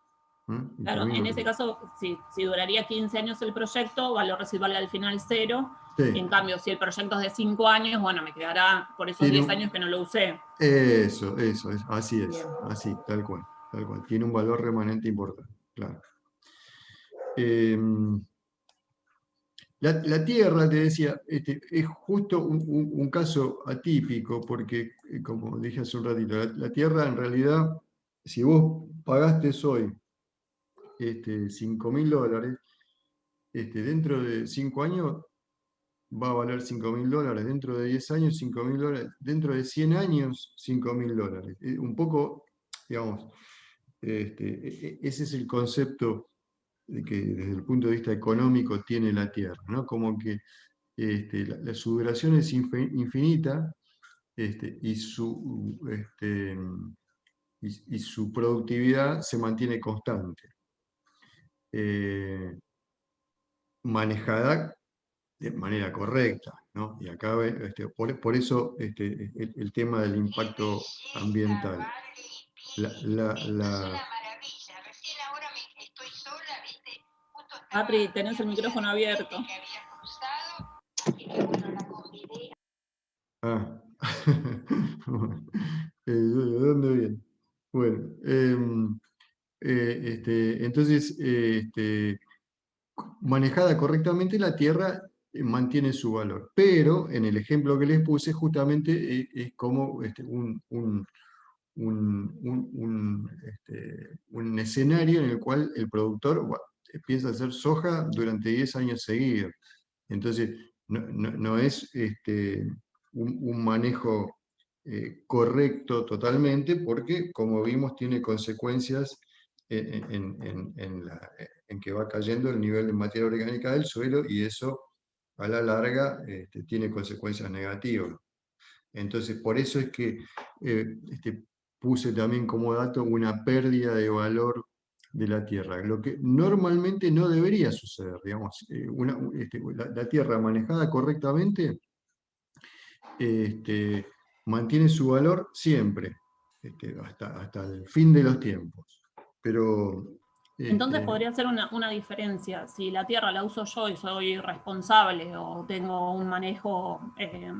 [SPEAKER 2] Claro, en ese caso, si duraría 15 años el proyecto, valor residual al final 0. Sí. En cambio, si el proyecto es de 5 años, bueno, me quedará por esos 10 años que no lo usé.
[SPEAKER 1] Eso, así es, bien. Así, tal cual. Tiene un valor remanente importante, claro. La tierra, te decía, es justo un caso atípico, porque, como dije hace un ratito, la tierra en realidad, si vos pagaste hoy $5.000, dentro de 5 años va a valer $5.000, dentro de 10 años $5.000, dentro de 100 años $5.000. Un poco, digamos, ese es el concepto que desde el punto de vista económico tiene la Tierra, ¿no? Como que su duración es infinita y su productividad se mantiene constante. Manejada de manera correcta, ¿no? Y acá, por eso el tema del impacto ambiental.
[SPEAKER 2] Apri, tenés el micrófono abierto.
[SPEAKER 1] Ah, ¿de dónde viene? Bueno, entonces, manejada correctamente, la Tierra mantiene su valor. Pero en el ejemplo que les puse, justamente es como un escenario en el cual el productor empieza a hacer soja durante 10 años seguidos. Entonces, no es un manejo correcto totalmente, porque, como vimos, tiene consecuencias en que va cayendo el nivel de materia orgánica del suelo, y eso a la larga tiene consecuencias negativas. Entonces, por eso es que puse también como dato una pérdida de valor de la Tierra, lo que normalmente no debería suceder. Digamos, la Tierra manejada correctamente mantiene su valor siempre, hasta el fin de los tiempos. Pero
[SPEAKER 2] entonces podría ser una diferencia. Si la tierra la uso yo y soy responsable o tengo un manejo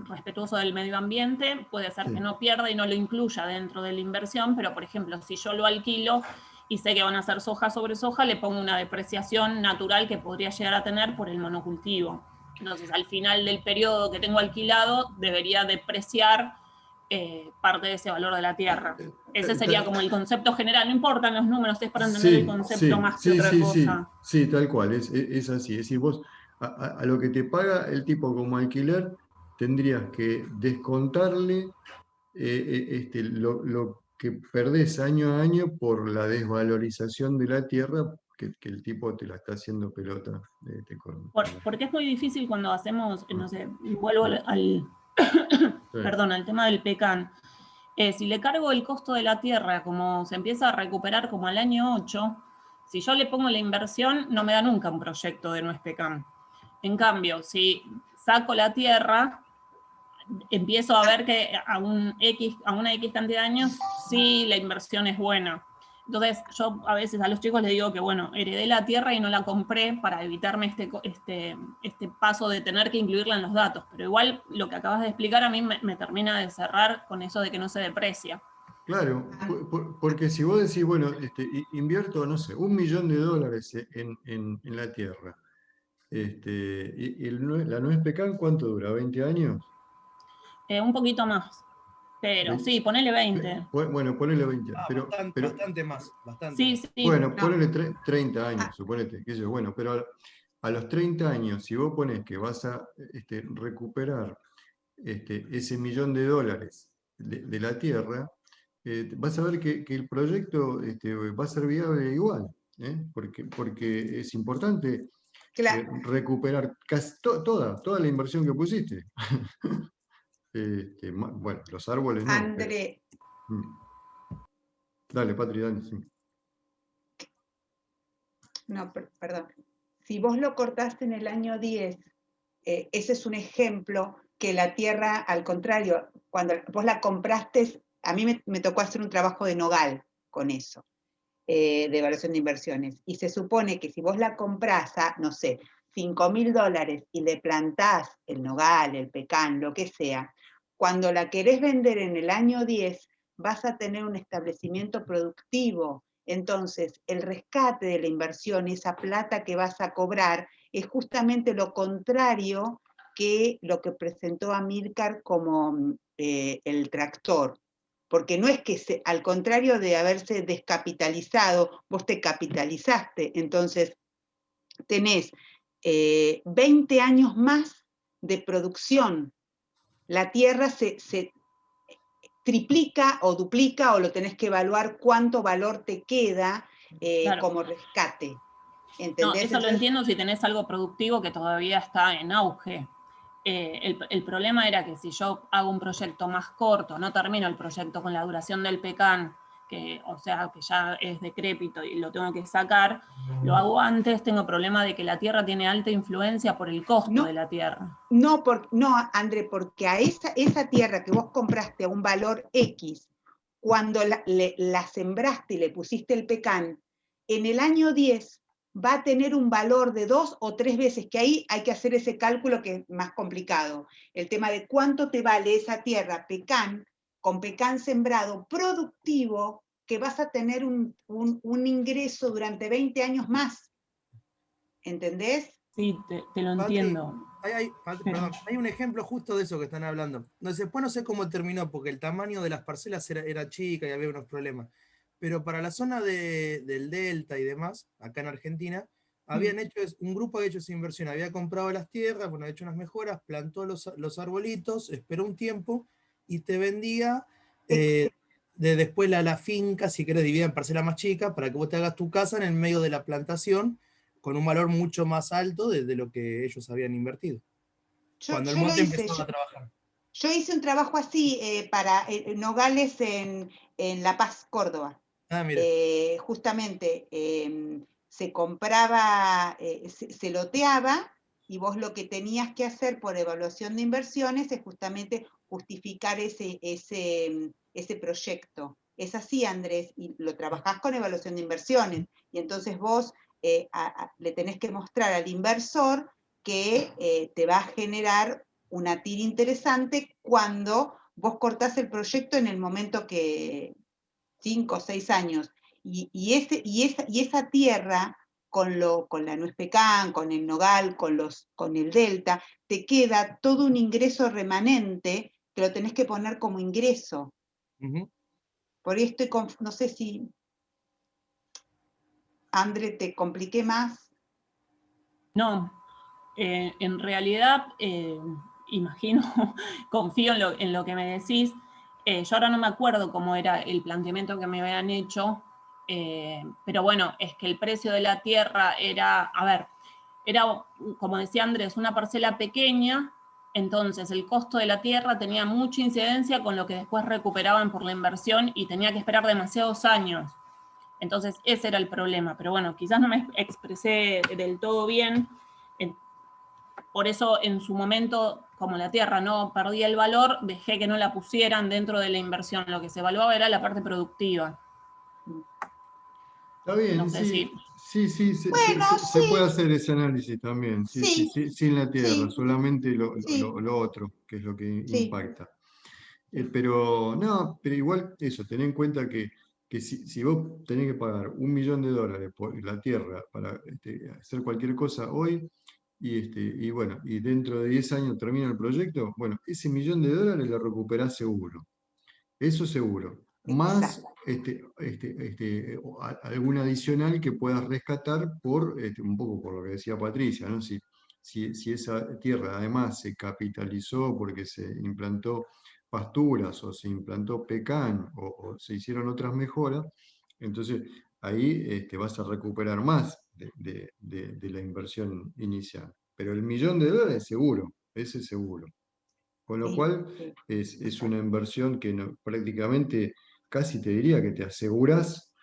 [SPEAKER 2] respetuoso del medio ambiente, puede ser que no pierda y no lo incluya dentro de la inversión, pero por ejemplo, si yo lo alquilo y sé que van a ser soja sobre soja, le pongo una depreciación natural que podría llegar a tener por el monocultivo. Entonces, al final del periodo que tengo alquilado, debería depreciar parte de ese valor de la tierra. Ese sería como el concepto general, no importan los números, es para entender el concepto más que otra cosa.
[SPEAKER 1] Sí, tal cual, es así. Es decir, vos a lo que te paga el tipo como alquiler, tendrías que descontarle lo que perdés año a año por la desvalorización de la tierra, que el tipo te la está haciendo pelota.
[SPEAKER 2] Porque es muy difícil cuando hacemos, no sé, vuelvo al perdón, al tema del PECAN. Si le cargo el costo de la tierra, como se empieza a recuperar como al año 8, si yo le pongo la inversión, no me da nunca un proyecto de Nuez Pecan. En cambio, si saco la tierra, empiezo a ver que a una X cantidad de años, sí, la inversión es buena. Entonces, yo a veces a los chicos les digo que, bueno, heredé la tierra y no la compré para evitarme este paso de tener que incluirla en los datos. Pero igual lo que acabas de explicar a mí me termina de cerrar con eso de que no se deprecia.
[SPEAKER 1] Claro, porque si vos decís, bueno, invierto, no sé, $1.000.000 en la tierra, la nuez pecan, ¿cuánto dura? ¿20 años?
[SPEAKER 2] Un poquito más. Pero
[SPEAKER 1] Ve-
[SPEAKER 2] sí, ponele 20.
[SPEAKER 1] Bueno, ponele 20 años,
[SPEAKER 4] Bastante más, bastante
[SPEAKER 2] Sí,
[SPEAKER 4] más.
[SPEAKER 2] sí.
[SPEAKER 1] bueno,
[SPEAKER 3] No.
[SPEAKER 1] ponele 30 años, suponete, qué sé yo, bueno, pero a los 30 años, si vos pones que vas a recuperar ese $1.000.000 de la tierra, vas a ver que el proyecto va a ser viable igual, ¿eh? Porque es importante
[SPEAKER 3] Claro,
[SPEAKER 1] recuperar casi toda la inversión que pusiste. Bueno, los árboles no, pero...
[SPEAKER 3] André,
[SPEAKER 1] mm. Dale, Patri, dale, sí.
[SPEAKER 3] no, perdón. Si vos lo cortaste en el año 10, ese es un ejemplo que la tierra, al contrario, cuando vos la compraste, a mí me tocó hacer un trabajo de nogal con eso, de evaluación de inversiones. Y se supone que si vos la comprás a, no sé, $5.000 y le plantás el nogal, el pecan, lo que sea, cuando la querés vender en el año 10, vas a tener un establecimiento productivo. Entonces, el rescate de la inversión, esa plata que vas a cobrar, es justamente lo contrario que lo que presentó Amílcar como el tractor. Porque no es que, al contrario de haberse descapitalizado, vos te capitalizaste, entonces tenés 20 años más de producción. La tierra se triplica o duplica, o lo tenés que evaluar cuánto valor te queda
[SPEAKER 2] Claro.
[SPEAKER 3] como rescate.
[SPEAKER 2] No,
[SPEAKER 3] ¿Entendés?
[SPEAKER 2] eso lo
[SPEAKER 3] Entonces,
[SPEAKER 2] entiendo si tenés algo productivo que todavía está en auge. El problema era que si yo hago un proyecto más corto, no termino el proyecto con la duración del pecan, o sea, que ya es decrépito y lo tengo que sacar, lo hago antes, tengo problema de que la tierra tiene alta influencia por el costo de la tierra.
[SPEAKER 3] No, André, porque a esa tierra que vos compraste a un valor X, cuando la sembraste y le pusiste el pecan, en el año 10 va a tener un valor de 2 o 3 veces, que ahí hay que hacer ese cálculo que es más complicado. El tema de cuánto te vale esa tierra pecan, con pecan sembrado productivo, que vas a tener un ingreso durante 20 años más. ¿Entendés?
[SPEAKER 2] Sí, te lo
[SPEAKER 4] Patri,
[SPEAKER 2] entiendo.
[SPEAKER 4] perdón, hay un ejemplo justo de eso que están hablando. Después no sé cómo terminó, porque el tamaño de las parcelas era chica y había unos problemas. Pero para la zona del Delta y demás, acá en Argentina, habían hecho, un grupo había hecho esa inversión, había comprado las tierras, bueno, había hecho unas mejoras, plantó los arbolitos, esperó un tiempo y te vendía después la finca, si querés, dividida en parcelas más chicas, para que vos te hagas tu casa en el medio de la plantación, con un valor mucho más alto de lo que ellos habían invertido. Cuando el
[SPEAKER 3] Yo lo
[SPEAKER 4] monte
[SPEAKER 3] hice,
[SPEAKER 4] empezó a trabajar.
[SPEAKER 3] yo hice un trabajo así para nogales en La Paz, Córdoba.
[SPEAKER 4] Ah, mira.
[SPEAKER 3] Justamente se compraba, se loteaba, y vos lo que tenías que hacer por evaluación de inversiones es justamente justificar ese proyecto. Es así, Andrés, y lo trabajás con evaluación de inversiones, y entonces vos le tenés que mostrar al inversor que te va a generar una tira interesante cuando vos cortás el proyecto en el momento que 5 o 6 años. Y esa tierra, con la nuez pecan, con el nogal, con el delta, te queda todo un ingreso remanente que lo tenés que poner como ingreso. Por ahí no sé si, André, te compliqué más.
[SPEAKER 2] No, en realidad, imagino, confío en lo que me decís. Yo ahora no me acuerdo cómo era el planteamiento que me habían hecho, pero bueno, es que el precio de la tierra era, a ver, era, como decía Andrés, una parcela pequeña, Entonces, el costo de la tierra tenía mucha incidencia con lo que después recuperaban por la inversión y tenía que esperar demasiados años. Entonces, ese era el problema. Pero bueno, quizás no me expresé del todo bien. Por eso, en su momento, como la tierra no perdía el valor, dejé que no la pusieran dentro de la inversión. Lo que se evaluaba era la parte productiva.
[SPEAKER 1] Está bien,
[SPEAKER 2] No sé si...
[SPEAKER 1] sí,
[SPEAKER 3] Bueno,
[SPEAKER 1] se puede
[SPEAKER 3] sí,
[SPEAKER 1] hacer ese análisis también,
[SPEAKER 3] sí,
[SPEAKER 1] sin la tierra,
[SPEAKER 3] sí,
[SPEAKER 1] solamente
[SPEAKER 3] sí,
[SPEAKER 1] lo otro, que es lo que
[SPEAKER 3] sí.
[SPEAKER 1] impacta. Pero no, pero igual eso, ten en cuenta que si vos tenés que pagar $1.000.000 por la tierra para hacer cualquier cosa hoy, y bueno, y dentro de 10 años termina el proyecto, bueno, ese $1.000.000 lo recuperás seguro. Eso seguro. Más
[SPEAKER 3] Exacto.
[SPEAKER 1] algún adicional que puedas rescatar por un poco por lo que decía Patricia, ¿no? Si esa tierra además se capitalizó porque se implantó pasturas o se implantó pecan o se hicieron otras mejoras, entonces ahí vas a recuperar más de la inversión inicial. Pero el $1.000.000 seguro, ese seguro. Con lo
[SPEAKER 3] Sí,
[SPEAKER 1] cual
[SPEAKER 3] sí,
[SPEAKER 1] es una inversión que prácticamente casi te diría que te aseguras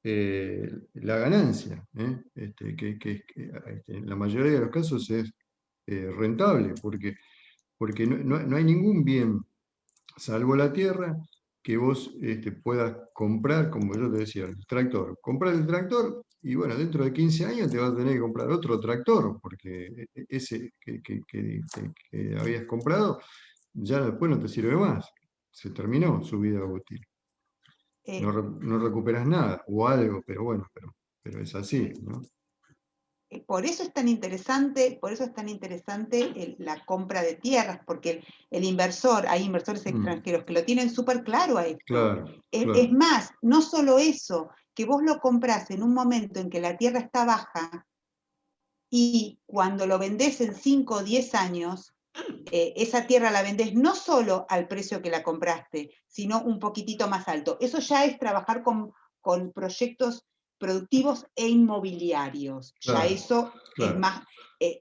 [SPEAKER 1] la ganancia, ¿eh? Que en la mayoría de los casos es rentable, porque no hay ningún bien, salvo la tierra, que vos puedas comprar, como yo te decía, el tractor. Comprar el tractor y bueno, dentro de 15 años te vas a tener que comprar otro tractor, porque ese que habías comprado ya después no te sirve más. Se terminó su vida útil.
[SPEAKER 3] eh,
[SPEAKER 1] No recuperas nada, o algo, pero bueno, pero es así, ¿no?
[SPEAKER 3] por eso es tan interesante, la compra de tierras, porque el inversor, hay inversores extranjeros que lo tienen súper claro a esto.
[SPEAKER 1] Claro,
[SPEAKER 3] Es
[SPEAKER 1] claro.
[SPEAKER 3] más, no solo eso, que vos lo comprás en un momento en que la tierra está baja y cuando lo vendés en 5 o 10 años, esa tierra la vendés no solo al precio que la compraste, sino un poquitito más alto. Eso ya es trabajar con proyectos productivos e inmobiliarios. Ya
[SPEAKER 1] Claro,
[SPEAKER 3] eso es
[SPEAKER 1] claro,
[SPEAKER 3] más,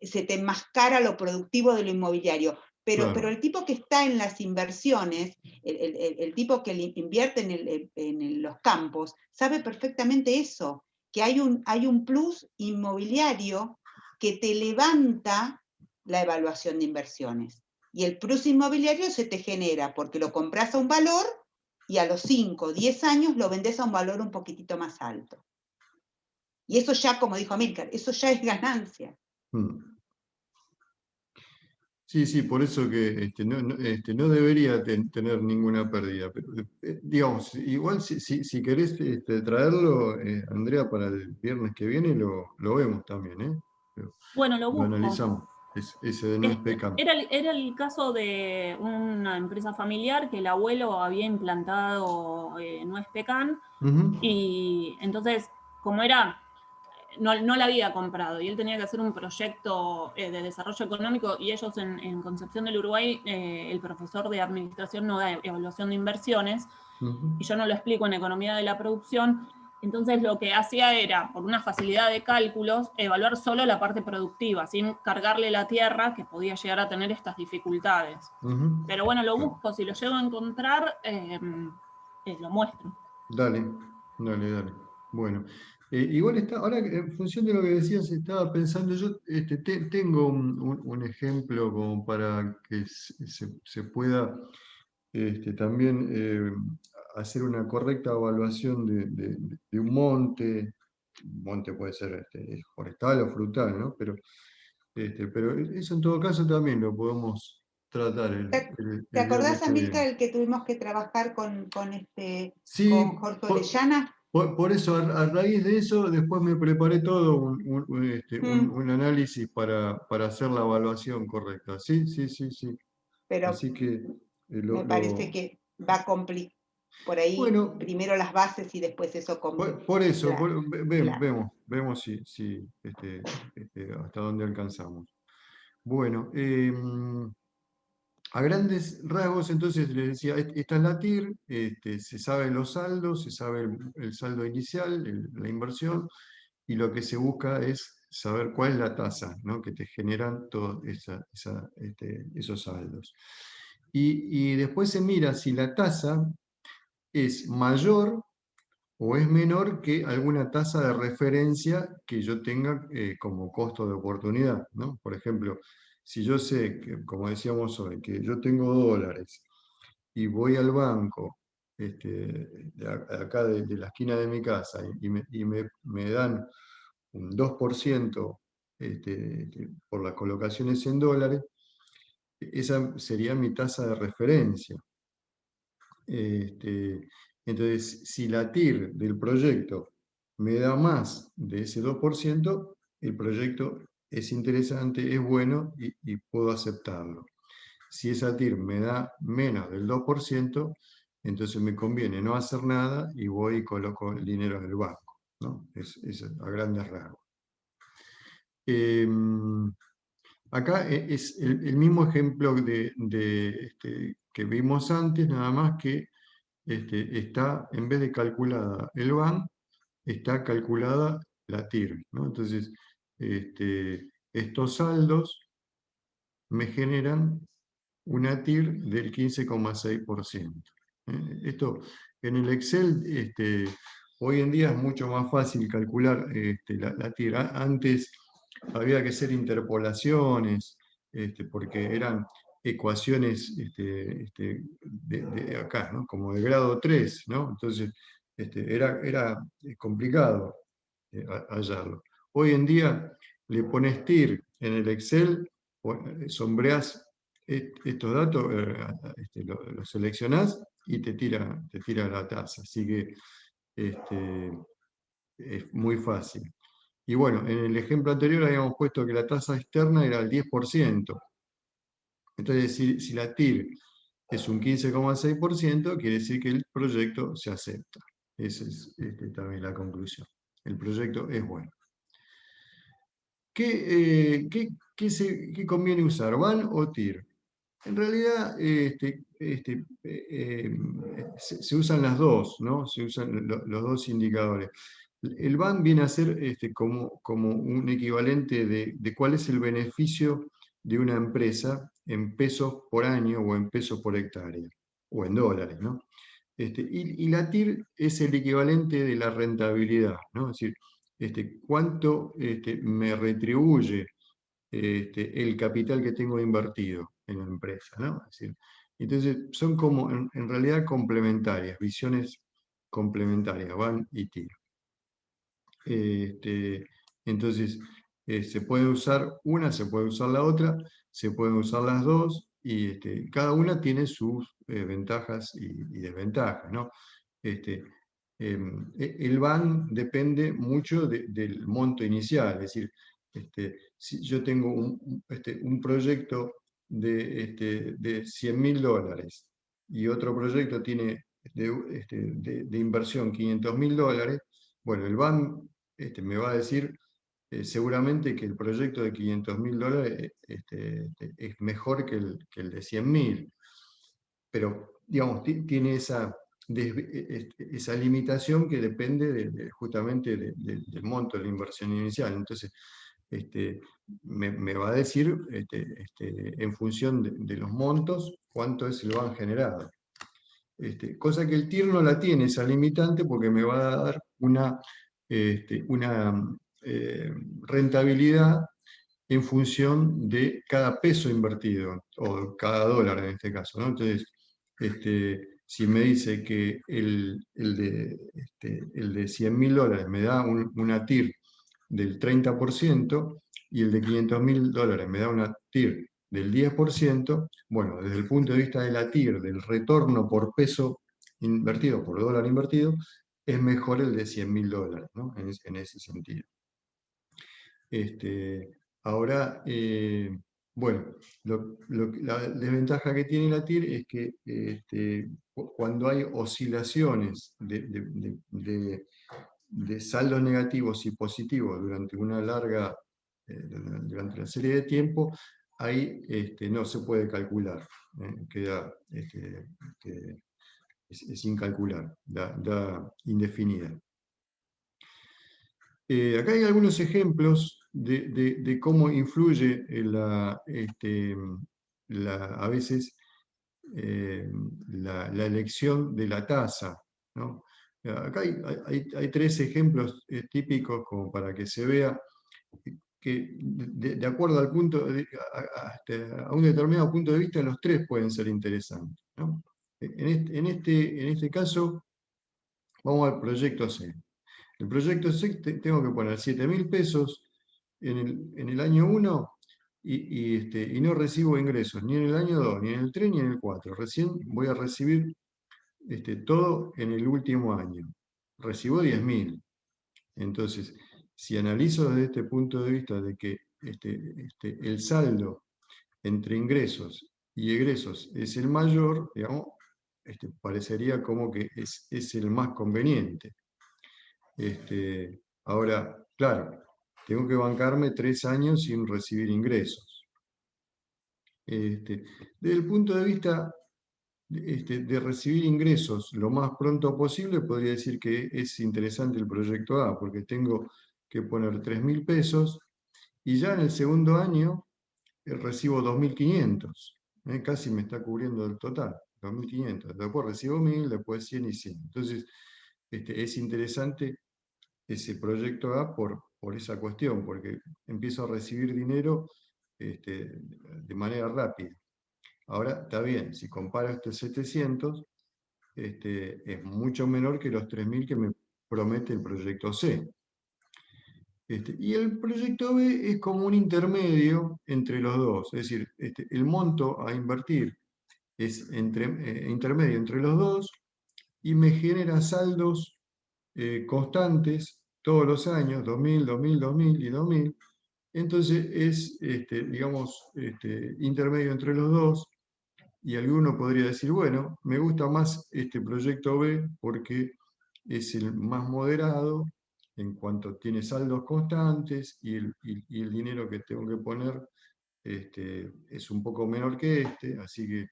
[SPEAKER 3] se te enmascara lo productivo de lo inmobiliario. Pero
[SPEAKER 1] claro,
[SPEAKER 3] el tipo que está en las inversiones, el tipo que invierte en los campos, sabe perfectamente eso, que hay un plus inmobiliario que te levanta la evaluación de inversiones. Y el plus inmobiliario se te genera porque lo compras a un valor y a los 5 o 10 años lo vendes a un valor un poquitito más alto. Y eso ya, como dijo Amílcar, eso ya es ganancia.
[SPEAKER 1] Mm. Sí, por eso que no debería tener ninguna pérdida. Pero, digamos, igual si querés traerlo, Andrea, para el viernes que viene, lo vemos también, ¿eh?
[SPEAKER 2] Bueno, lo
[SPEAKER 1] Lo
[SPEAKER 2] busco.
[SPEAKER 1] analizamos. Ese de no es pecado.
[SPEAKER 2] Era el caso de una empresa familiar que el abuelo había implantado nuez pecan
[SPEAKER 1] Ujú.
[SPEAKER 2] y entonces, como era, no la había comprado y él tenía que hacer un proyecto de desarrollo económico y ellos en Concepción del Uruguay, el profesor de administración no da evaluación de inversiones
[SPEAKER 1] Ujú.
[SPEAKER 2] y yo no lo explico en economía de la producción. Entonces lo que hacía era, por una facilidad de cálculos, evaluar solo la parte productiva, sin cargarle la tierra que podía llegar a tener estas dificultades.
[SPEAKER 1] Ujú.
[SPEAKER 2] Pero bueno, lo
[SPEAKER 1] Claro.
[SPEAKER 2] busco, si lo llego a encontrar, lo muestro.
[SPEAKER 1] Dale, dale. Bueno, igual está, ahora en función de lo que decías, estaba pensando, yo tengo un ejemplo como para que se pueda también hacer una correcta evaluación de un monte. Un monte puede ser forestal o frutal, ¿no? Pero eso en todo caso también lo podemos tratar
[SPEAKER 3] ¿Te
[SPEAKER 1] el viernes
[SPEAKER 3] acordás,
[SPEAKER 1] que viene.
[SPEAKER 3] Amílcar, el que tuvimos que trabajar con
[SPEAKER 1] Sí,
[SPEAKER 3] Jorge Orellana?
[SPEAKER 1] por eso, a raíz de eso, después me preparé todo
[SPEAKER 3] Mm,
[SPEAKER 1] un análisis para hacer la evaluación correcta. Sí.
[SPEAKER 3] pero
[SPEAKER 1] Así que
[SPEAKER 3] me parece que va a complicar por ahí
[SPEAKER 1] bueno,
[SPEAKER 3] primero las bases y después eso
[SPEAKER 1] por eso,
[SPEAKER 3] claro, claro.
[SPEAKER 1] vemos si hasta dónde alcanzamos. Bueno, a grandes rasgos, entonces les decía, esta es la TIR, se saben los saldos, se sabe el saldo inicial, la inversión, y lo que se busca es saber cuál es la tasa, ¿no?, que te generan todos esos saldos. Y después se mira si la tasa es mayor o es menor que alguna tasa de referencia que yo tenga como costo de oportunidad, ¿no? Por ejemplo, si yo sé que, como decíamos hoy, que yo tengo dólares y voy al banco acá de la esquina de mi casa me dan un 2% por las colocaciones en dólares, esa sería mi tasa de referencia. Entonces, si la TIR del proyecto me da más de ese 2%, el proyecto es interesante, es bueno y puedo aceptarlo. Si esa TIR me da menos del 2%, entonces me conviene no hacer nada y voy y coloco el dinero en el banco, ¿no? Es a grandes rasgos. Acá es el mismo ejemplo que vimos antes, nada más que está, en vez de calculada el BAN, está calculada la TIR, ¿no? Entonces, estos saldos me generan una TIR del 15,6%. Esto en el Excel, hoy en día es mucho más fácil calcular la TIR. Antes había que hacer interpolaciones, porque eran ecuaciones de acá, ¿no?, como de grado 3, ¿no? Entonces era complicado hallarlo. Hoy en día le pones TIR en el Excel, sombreás estos datos, los seleccionás y te tira la tasa. Así que es muy fácil. Y bueno, en el ejemplo anterior habíamos puesto que la tasa externa era el 10%. Entonces, si la TIR es un 15,6%, quiere decir que el proyecto se acepta. Esa es también la conclusión. El proyecto es bueno. ¿Qué conviene usar, BAN o TIR? En realidad se usan las dos, ¿no? Se usan los dos indicadores. El BAN viene a ser como un equivalente de cuál es el beneficio de una empresa en pesos por año o en pesos por hectárea, o en dólares, ¿no? Y la TIR es el equivalente de la rentabilidad, ¿no? Es decir, cuánto me retribuye el capital que tengo invertido en la empresa, ¿no? Es decir, entonces son como en realidad complementarias, visiones complementarias, BAN y TIR. Entonces, se puede usar una, se puede usar la otra, se pueden usar las dos, y cada una tiene sus ventajas y desventajas, ¿no? El BAN depende mucho del monto inicial, es decir, si yo tengo un proyecto de $100.000 y otro proyecto tiene de inversión $500.000, bueno, el BAN me va a decir seguramente que el proyecto de $500.000 es mejor que el de 100.000, pero digamos, tiene esa limitación que depende justamente del monto de la inversión inicial. Entonces, me va a decir en función de los montos cuánto es el BAN generado. Cosa que el TIR no la tiene, esa limitante, porque me va a dar una rentabilidad en función de cada peso invertido, o cada dólar en este caso, ¿no? Entonces, si me dice que el de $100.000 me da una TIR del 30% y el de $500.000 me da una TIR del 10%, bueno, desde el punto de vista de la TIR, del retorno por peso invertido, por dólar invertido, es mejor el de $100.000, ¿no? En ese sentido. Ahora, bueno, la desventaja que tiene la TIR es que cuando hay oscilaciones de saldos negativos y positivos durante una larga, durante la serie de tiempo, ahí no se puede calcular, queda es incalcular, da indefinida. Acá hay algunos ejemplos de cómo influye a veces la elección de la tasa, ¿no? Acá hay 3 ejemplos típicos como para que se vea que de acuerdo al punto a un determinado punto de vista, los 3 pueden ser interesantes, ¿no? En este caso, vamos al proyecto C. El proyecto C tengo que poner 7.000 pesos en el año 1 y no recibo ingresos ni en el año 2, ni en el 3, ni en el 4. Recién voy a recibir todo en el último año. Recibo 10.000. Entonces, si analizo desde este punto de vista de que el saldo entre ingresos y egresos es el mayor, digamos, parecería como que es el más conveniente. Ahora, claro, tengo que bancarme 3 años sin recibir ingresos. Desde el punto de vista de recibir ingresos lo más pronto posible, podría decir que es interesante el proyecto A, porque tengo que poner 3.000 pesos y ya en el segundo año recibo 2.500. Casi me está cubriendo el total, 2.500. Después recibo 1.000, después 100 y 100. Entonces, es interesante ese proyecto A por esa cuestión, porque empiezo a recibir dinero de manera rápida. Ahora, está bien, si comparo este 700, es mucho menor que los 3.000 que me promete el proyecto C. Y el proyecto B es como un intermedio entre los dos, es decir, el monto a invertir es intermedio entre los dos y me genera saldos constantes todos los años, 2.000, 2.000, 2.000 y 2.000. Entonces es, digamos, intermedio entre los dos. Y alguno podría decir, bueno, me gusta más este proyecto B porque es el más moderado en cuanto tiene saldos constantes y el dinero que tengo que poner es un poco menor que así que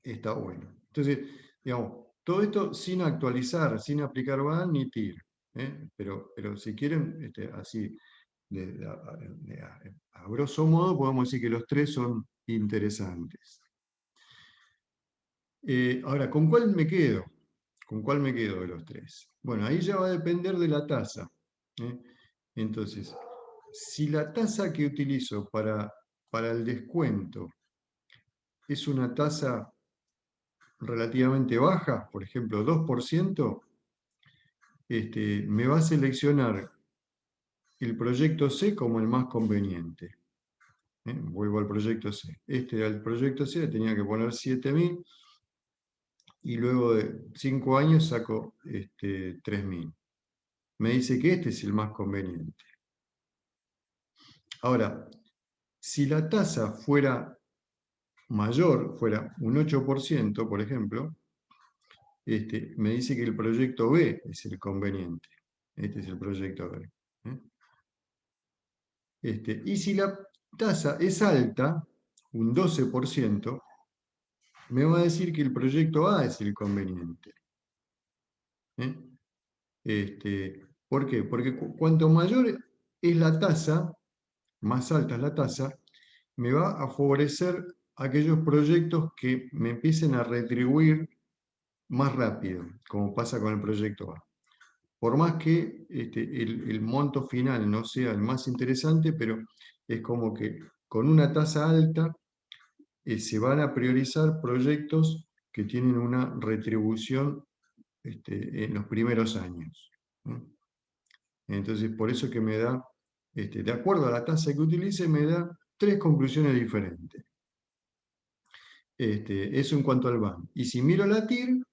[SPEAKER 1] está bueno. Entonces, digamos, todo esto sin actualizar, sin aplicar BAN ni TIR. Pero si quieren, así, a grosso modo, podemos decir que los 3 son interesantes. Ahora, ¿con cuál me quedo? ¿Con cuál me quedo de los 3? Bueno, ahí ya va a depender de la tasa. Entonces, si la tasa que utilizo para el descuento es una tasa relativamente baja, por ejemplo, 2%, me va a seleccionar el proyecto C como el más conveniente. Vuelvo al proyecto C. Al proyecto C le tenía que poner 7.000 y luego de 5 años saco 3.000. Me dice que este es el más conveniente. Ahora, si la tasa fuera mayor, fuera un 8%, por ejemplo, me dice que el proyecto B es el conveniente. Este es el proyecto B. Y si la tasa es alta, un 12%, me va a decir que el proyecto A es el conveniente. ¿Por qué? Porque cuanto mayor es la tasa, más alta es la tasa, me va a favorecer aquellos proyectos que me empiecen a retribuir más rápido, como pasa con el proyecto A. Por más que el monto final no sea el más interesante, pero es como que con una tasa alta se van a priorizar proyectos que tienen una retribución en los primeros años. Entonces, por eso que me da, de acuerdo a la tasa que utilice, me da 3 conclusiones diferentes. Eso en cuanto al BAN. Y si miro la TIR,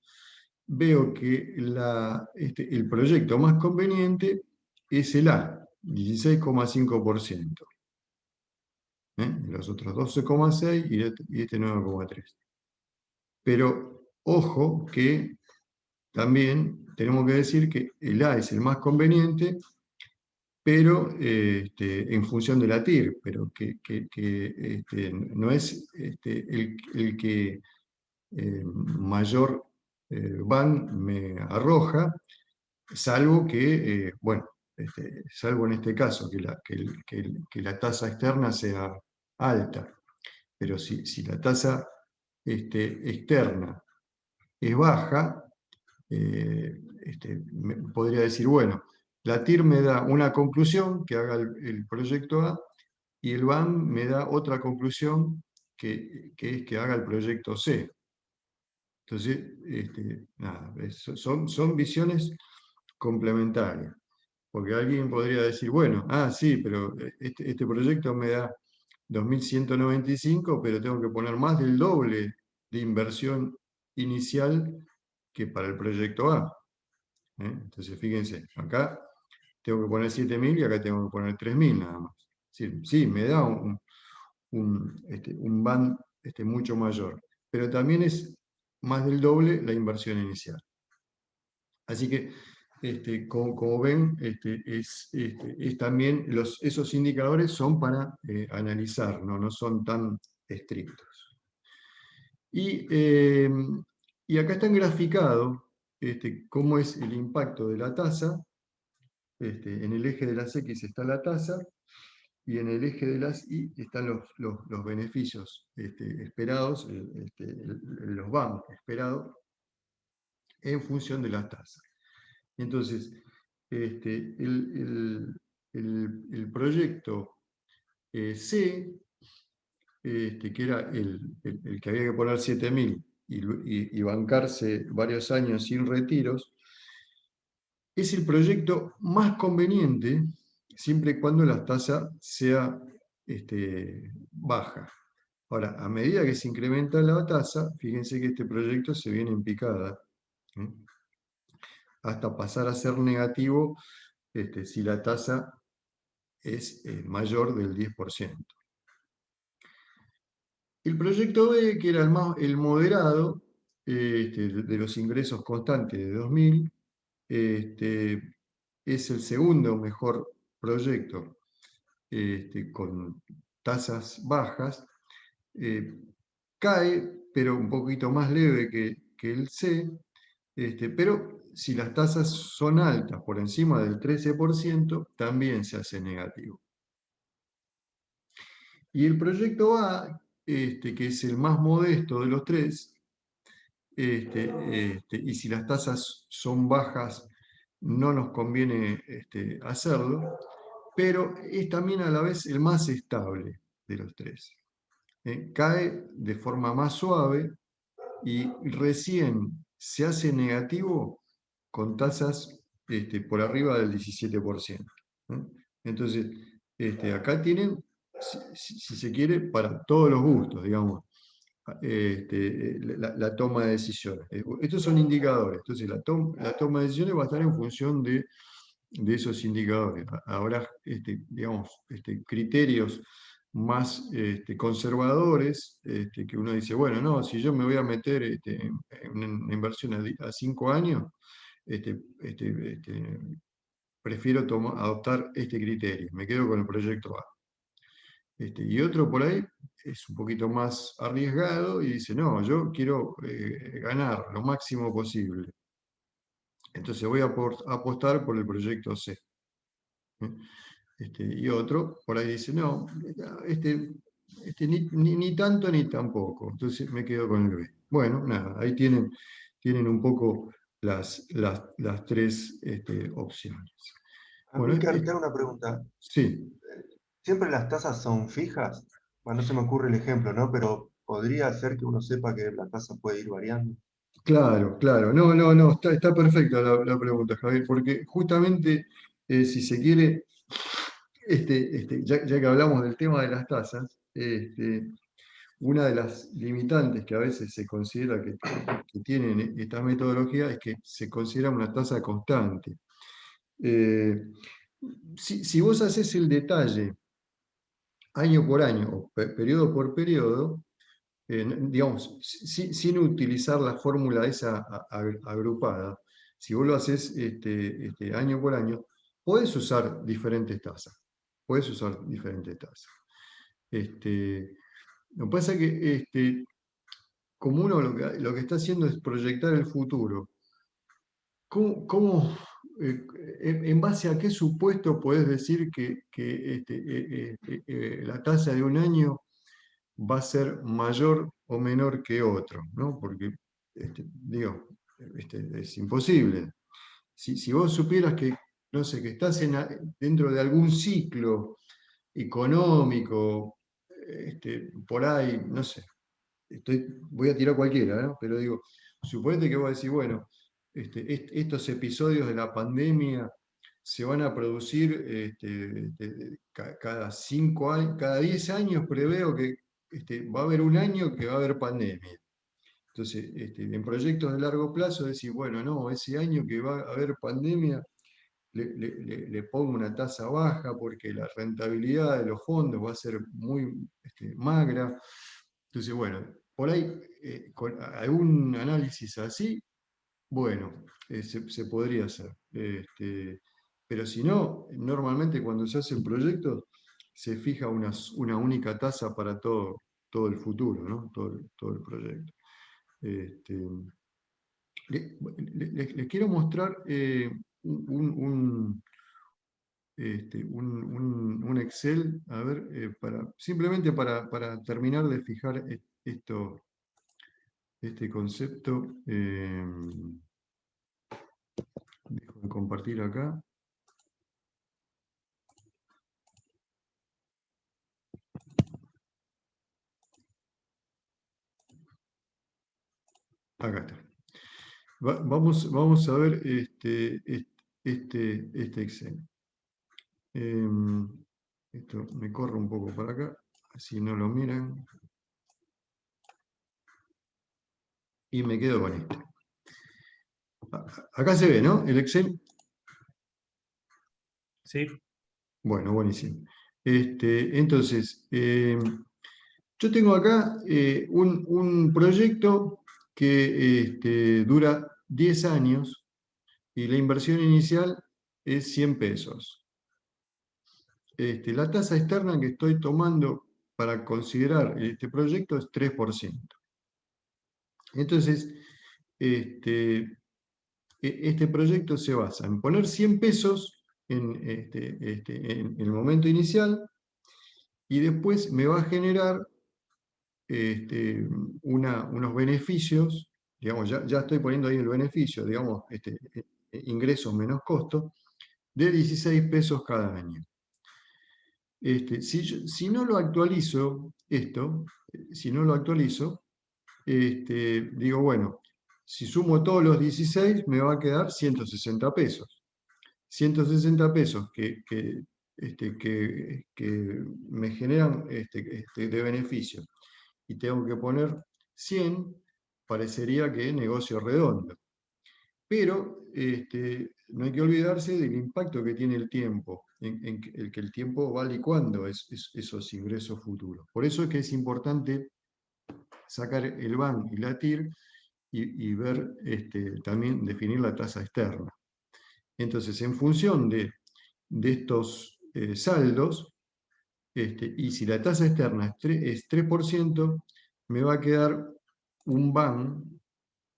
[SPEAKER 1] veo que el proyecto más conveniente es el A, 16,5%. Los otros 12,6% y este 9,3%. Pero ojo que también tenemos que decir que el A es el más conveniente, pero en función de la TIR, pero que no es el que mayor BAN me arroja, salvo que, bueno, salvo en este caso, que la tasa externa sea alta. Pero si la tasa externa es baja, podría decir, bueno, la TIR me da una conclusión que haga el proyecto A y el BAM me da otra conclusión que es que haga el proyecto C. Entonces, nada, son visiones complementarias. Porque alguien podría decir, bueno, sí, pero este proyecto me da 2.195, pero tengo que poner más del doble de inversión inicial que para el proyecto A. Entonces, fíjense, acá tengo que poner 7.000 y acá tengo que poner 3.000 nada más. Sí, me da un band mucho mayor, pero también es más del doble la inversión inicial. Así que, como ven, es también esos indicadores son para analizar, no son tan estrictos. Y acá están graficados cómo es el impacto de la tasa. En el eje de las X está la tasa y en el eje de las Y están los beneficios esperados, los BAM esperados en función de la tasa. Entonces, el proyecto C, que era el que había que poner 7.000 y bancarse varios años sin retiros, es el proyecto más conveniente siempre y cuando la tasa sea baja. Ahora, a medida que se incrementa la tasa, fíjense que este proyecto se viene en picada, hasta pasar a ser negativo si la tasa es mayor del 10%. El proyecto B, que era el moderado, de los ingresos constantes de 2.000, es el segundo mejor proyecto con tasas bajas. Cae, pero un poquito más leve que el C, pero si las tasas son altas, por encima del 13%, también se hace negativo. Y el proyecto A, que es el más modesto de los tres, y si las tasas son bajas, no nos conviene hacerlo, pero es también a la vez el más estable de los tres. Cae de forma más suave y recién se hace negativo con tasas por arriba del 17%. Entonces, acá tienen, si se quiere, para todos los gustos, digamos, la toma de decisiones. Estos son indicadores, entonces la toma de decisiones va a estar en función de esos indicadores. Habrá, digamos, criterios más conservadores, que uno dice, bueno, no, si yo me voy a meter en una inversión a 5 años, prefiero adoptar este criterio, me quedo con el proyecto A. Y otro por ahí es un poquito más arriesgado y dice, no, yo quiero ganar lo máximo posible. Entonces voy a apostar por el proyecto C. Y otro por ahí dice, no, ni tanto ni tampoco. Entonces me quedo con el B. Bueno, nada, ahí tienen un poco las tres opciones. Bueno,
[SPEAKER 5] Amílcar, te hago una pregunta.
[SPEAKER 1] sí.
[SPEAKER 5] ¿Siempre las tasas son fijas? Bueno, no se me ocurre el ejemplo, ¿no? Pero podría ser que uno sepa que la tasa puede ir variando.
[SPEAKER 1] Claro, claro. No, está perfecta la pregunta, Javier, porque justamente, si se quiere, ya que hablamos del tema de las tasas, una de las limitantes que a veces se considera que tienen esta metodología es que se considera una tasa constante. Si vos haces el detalle año por año o periodo por periodo, digamos, sin utilizar la fórmula esa agrupada, si vos lo haces año por año, podés usar diferentes tasas. Podés usar diferentes tasas. Lo que pasa es que como uno lo que está haciendo es proyectar el futuro, ¿cómo ¿en base a qué supuesto podés decir que la tasa de un año va a ser mayor o menor que otro? ¿No? Porque, digo, es imposible. Si vos supieras que, no sé, que estás dentro de algún ciclo económico, por ahí, no sé, voy a tirar cualquiera, ¿no? Pero digo, suponete que vos decís, bueno, estos episodios de la pandemia se van a producir cada 5 años, cada 10 años preveo que va a haber un año que va a haber pandemia. Entonces, en proyectos de largo plazo decís, bueno, no, ese año que va a haber pandemia le pongo una tasa baja porque la rentabilidad de los fondos va a ser muy magra. Entonces, bueno, por ahí, con algún análisis así, bueno, se podría hacer. Pero si no, normalmente cuando se hacen proyectos, se fija una única tasa para todo el futuro, ¿no? Todo el proyecto. Les quiero mostrar un un Excel, a ver, simplemente para terminar de fijar este concepto. Dejo de compartir acá. Acá está. Vamos a ver este Excel. Esto me corro un poco para acá, así no lo miran. Y me quedo con este. Acá se ve, ¿no? El Excel.
[SPEAKER 6] Sí.
[SPEAKER 1] Bueno, buenísimo. Entonces, yo tengo acá un proyecto que dura 10 años y la inversión inicial es 100 pesos. La tasa externa que estoy tomando para considerar este proyecto es 3%. Entonces, este proyecto se basa en poner 100 pesos en el momento inicial y después me va a generar unos beneficios, digamos, ya estoy poniendo ahí el beneficio, digamos, ingresos menos costos, de 16 pesos cada año. Si no lo actualizo si no lo actualizo, digo, bueno, si sumo todos los 16 me va a quedar 160 pesos. 160 pesos que me generan de beneficio y tengo que poner 100, parecería que es negocio redondo. Pero no hay que olvidarse del impacto que tiene el tiempo, en que el tiempo va licuando esos ingresos futuros. Por eso es que es importante sacar el BAN y la TIR y ver también definir la tasa externa. Entonces, en función de estos saldos, y si la tasa externa es 3%, me va a quedar un BAN,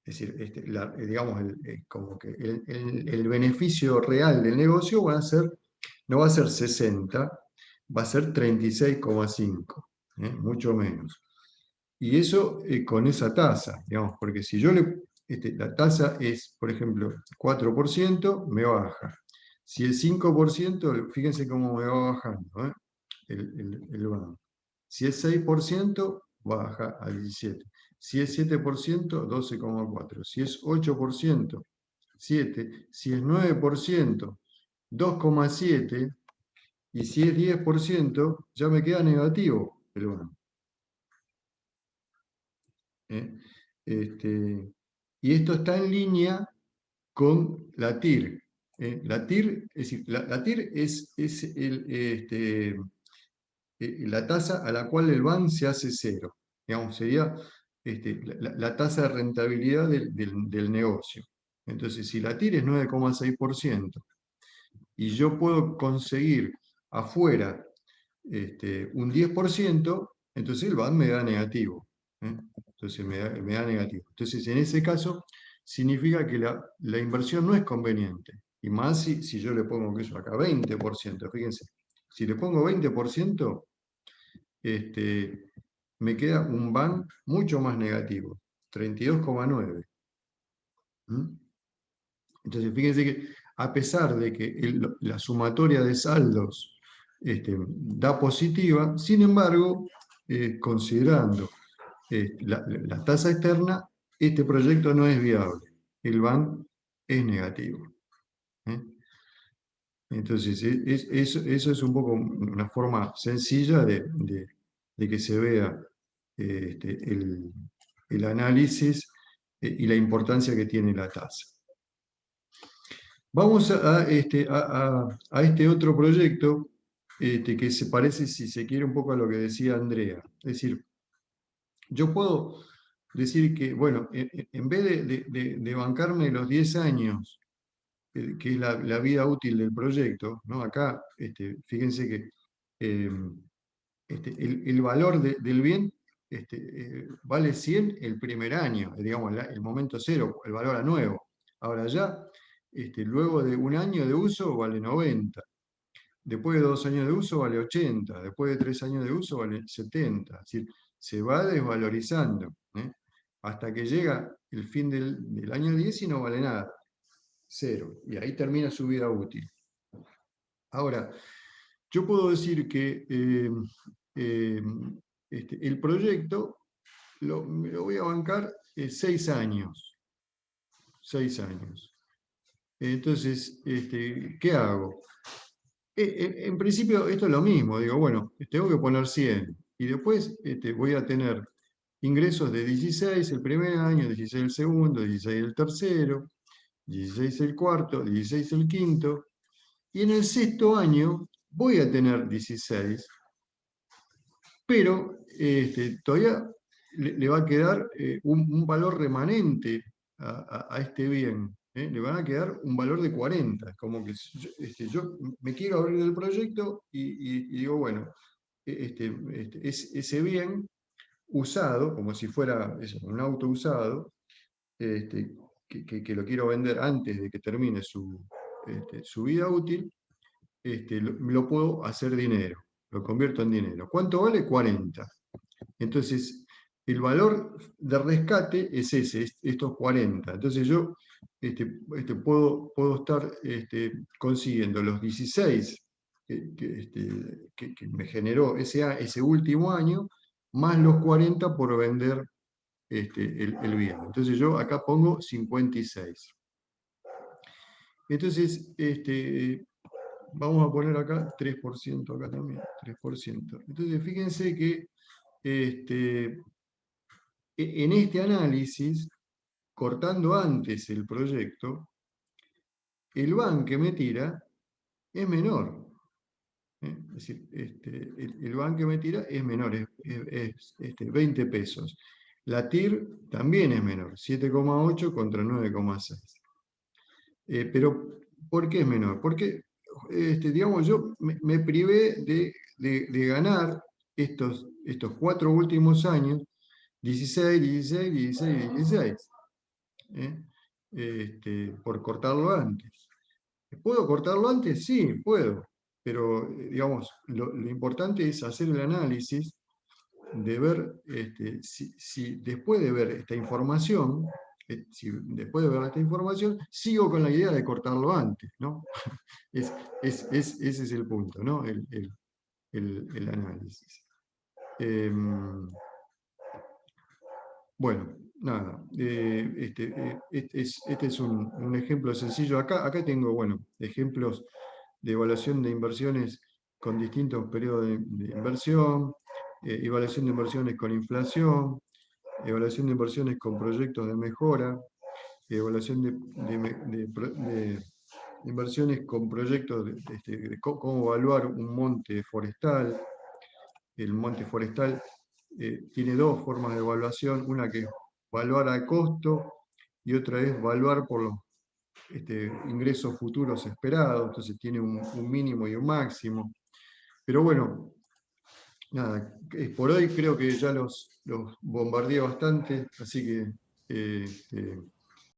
[SPEAKER 1] es decir, digamos, como que el beneficio real del negocio no va a ser 60, va a ser 36,5, mucho menos. Y eso con esa tasa, digamos, porque si yo la tasa es, por ejemplo, 4%, me baja. Si el 5%, fíjense cómo me va bajando el BAN. Si es 6%, baja a 17. Si es 7%, 12,4. Si es 8%, 7. Si es 9%, 2,7. Y si es 10%, ya me queda negativo el BAN. Y esto está en línea con la TIR. La TIR, es decir, la TIR es la tasa a la cual el BAN se hace cero. Digamos, sería la tasa de rentabilidad del negocio. Entonces, si la TIR es 9,6% y yo puedo conseguir afuera un 10%, entonces el BAN me da negativo. Entonces me da negativo. Entonces, en ese caso, significa que la inversión no es conveniente Y más si yo le pongo, que eso acá, 20%, fíjense, si le pongo 20%, me queda un VAN mucho más negativo, 32,9. Entonces, fíjense que a pesar de que la sumatoria de saldos da positiva, sin embargo, considerando la tasa externa, este proyecto no es viable. El VAN es negativo. Entonces, eso es un poco una forma sencilla de que se vea el análisis y la importancia que tiene la tasa. Vamos a este otro proyecto que se parece, si se quiere, un poco a lo que decía Andrea. Es decir, yo puedo decir que, bueno, en vez de bancarme los 10 años, que es la vida útil del proyecto, ¿no? Acá, fíjense que el valor del bien vale 100 el primer año, digamos, el momento cero, el valor a nuevo. Ahora ya, luego de un año de uso vale 90. Después de 2 años de uso vale 80, después de 3 años de uso vale 70. Es decir, se va desvalorizando, hasta que llega el fin del año 10 y no vale nada, cero. Y ahí termina su vida útil. Ahora, yo puedo decir que el proyecto me lo voy a bancar 6 años. 6 años. Entonces, ¿qué hago? En principio esto es lo mismo, digo, bueno, tengo que poner 100 y después voy a tener ingresos de 16 el primer año, 16 el segundo, 16 el tercero, 16 el cuarto, 16 el quinto, y en el sexto año voy a tener 16, pero todavía le va a quedar un valor remanente a este bien. Le van a quedar un valor de 40. Como que yo me quiero abrir del proyecto y digo, bueno, ese bien usado, como si fuera un auto usado, que lo quiero vender antes de que termine su vida útil, lo puedo hacer dinero, lo convierto en dinero. ¿Cuánto vale? 40. Entonces, el valor de rescate es ese, estos 40. Entonces yo puedo estar consiguiendo los 16 que me generó ese último año, más los 40 por vender el bien. Entonces yo acá pongo 56. Entonces, vamos a poner acá 3% acá también, 3%. Entonces, fíjense que en este análisis, cortando antes el proyecto, el VAN que me tira es menor. Es decir, el VAN que me tira es menor, es 20 pesos. La TIR también es menor, 7,8 contra 9,6. Pero, ¿por qué es menor? Porque, digamos, yo me privé de ganar estos 4 últimos años, 16, 16, 16, 16, por cortarlo antes. ¿Puedo cortarlo antes? Sí, puedo. Pero, digamos, lo importante es hacer el análisis de ver si después de ver esta información, sigo con la idea de cortarlo antes, ¿no? Ese es el punto, ¿no? El análisis. Bueno, nada. Este es un ejemplo sencillo. Acá tengo, bueno, ejemplos de evaluación de inversiones con distintos periodos de inversión, evaluación de inversiones con inflación, evaluación de inversiones con proyectos de mejora, evaluación de inversiones con proyectos de cómo evaluar un monte forestal. El monte forestal tiene 2 formas de evaluación, una que es evaluar a costo y otra es evaluar por los ingresos futuros esperados, entonces tiene un mínimo y un máximo. Pero bueno, nada, por hoy creo que ya los bombardeé bastante, así que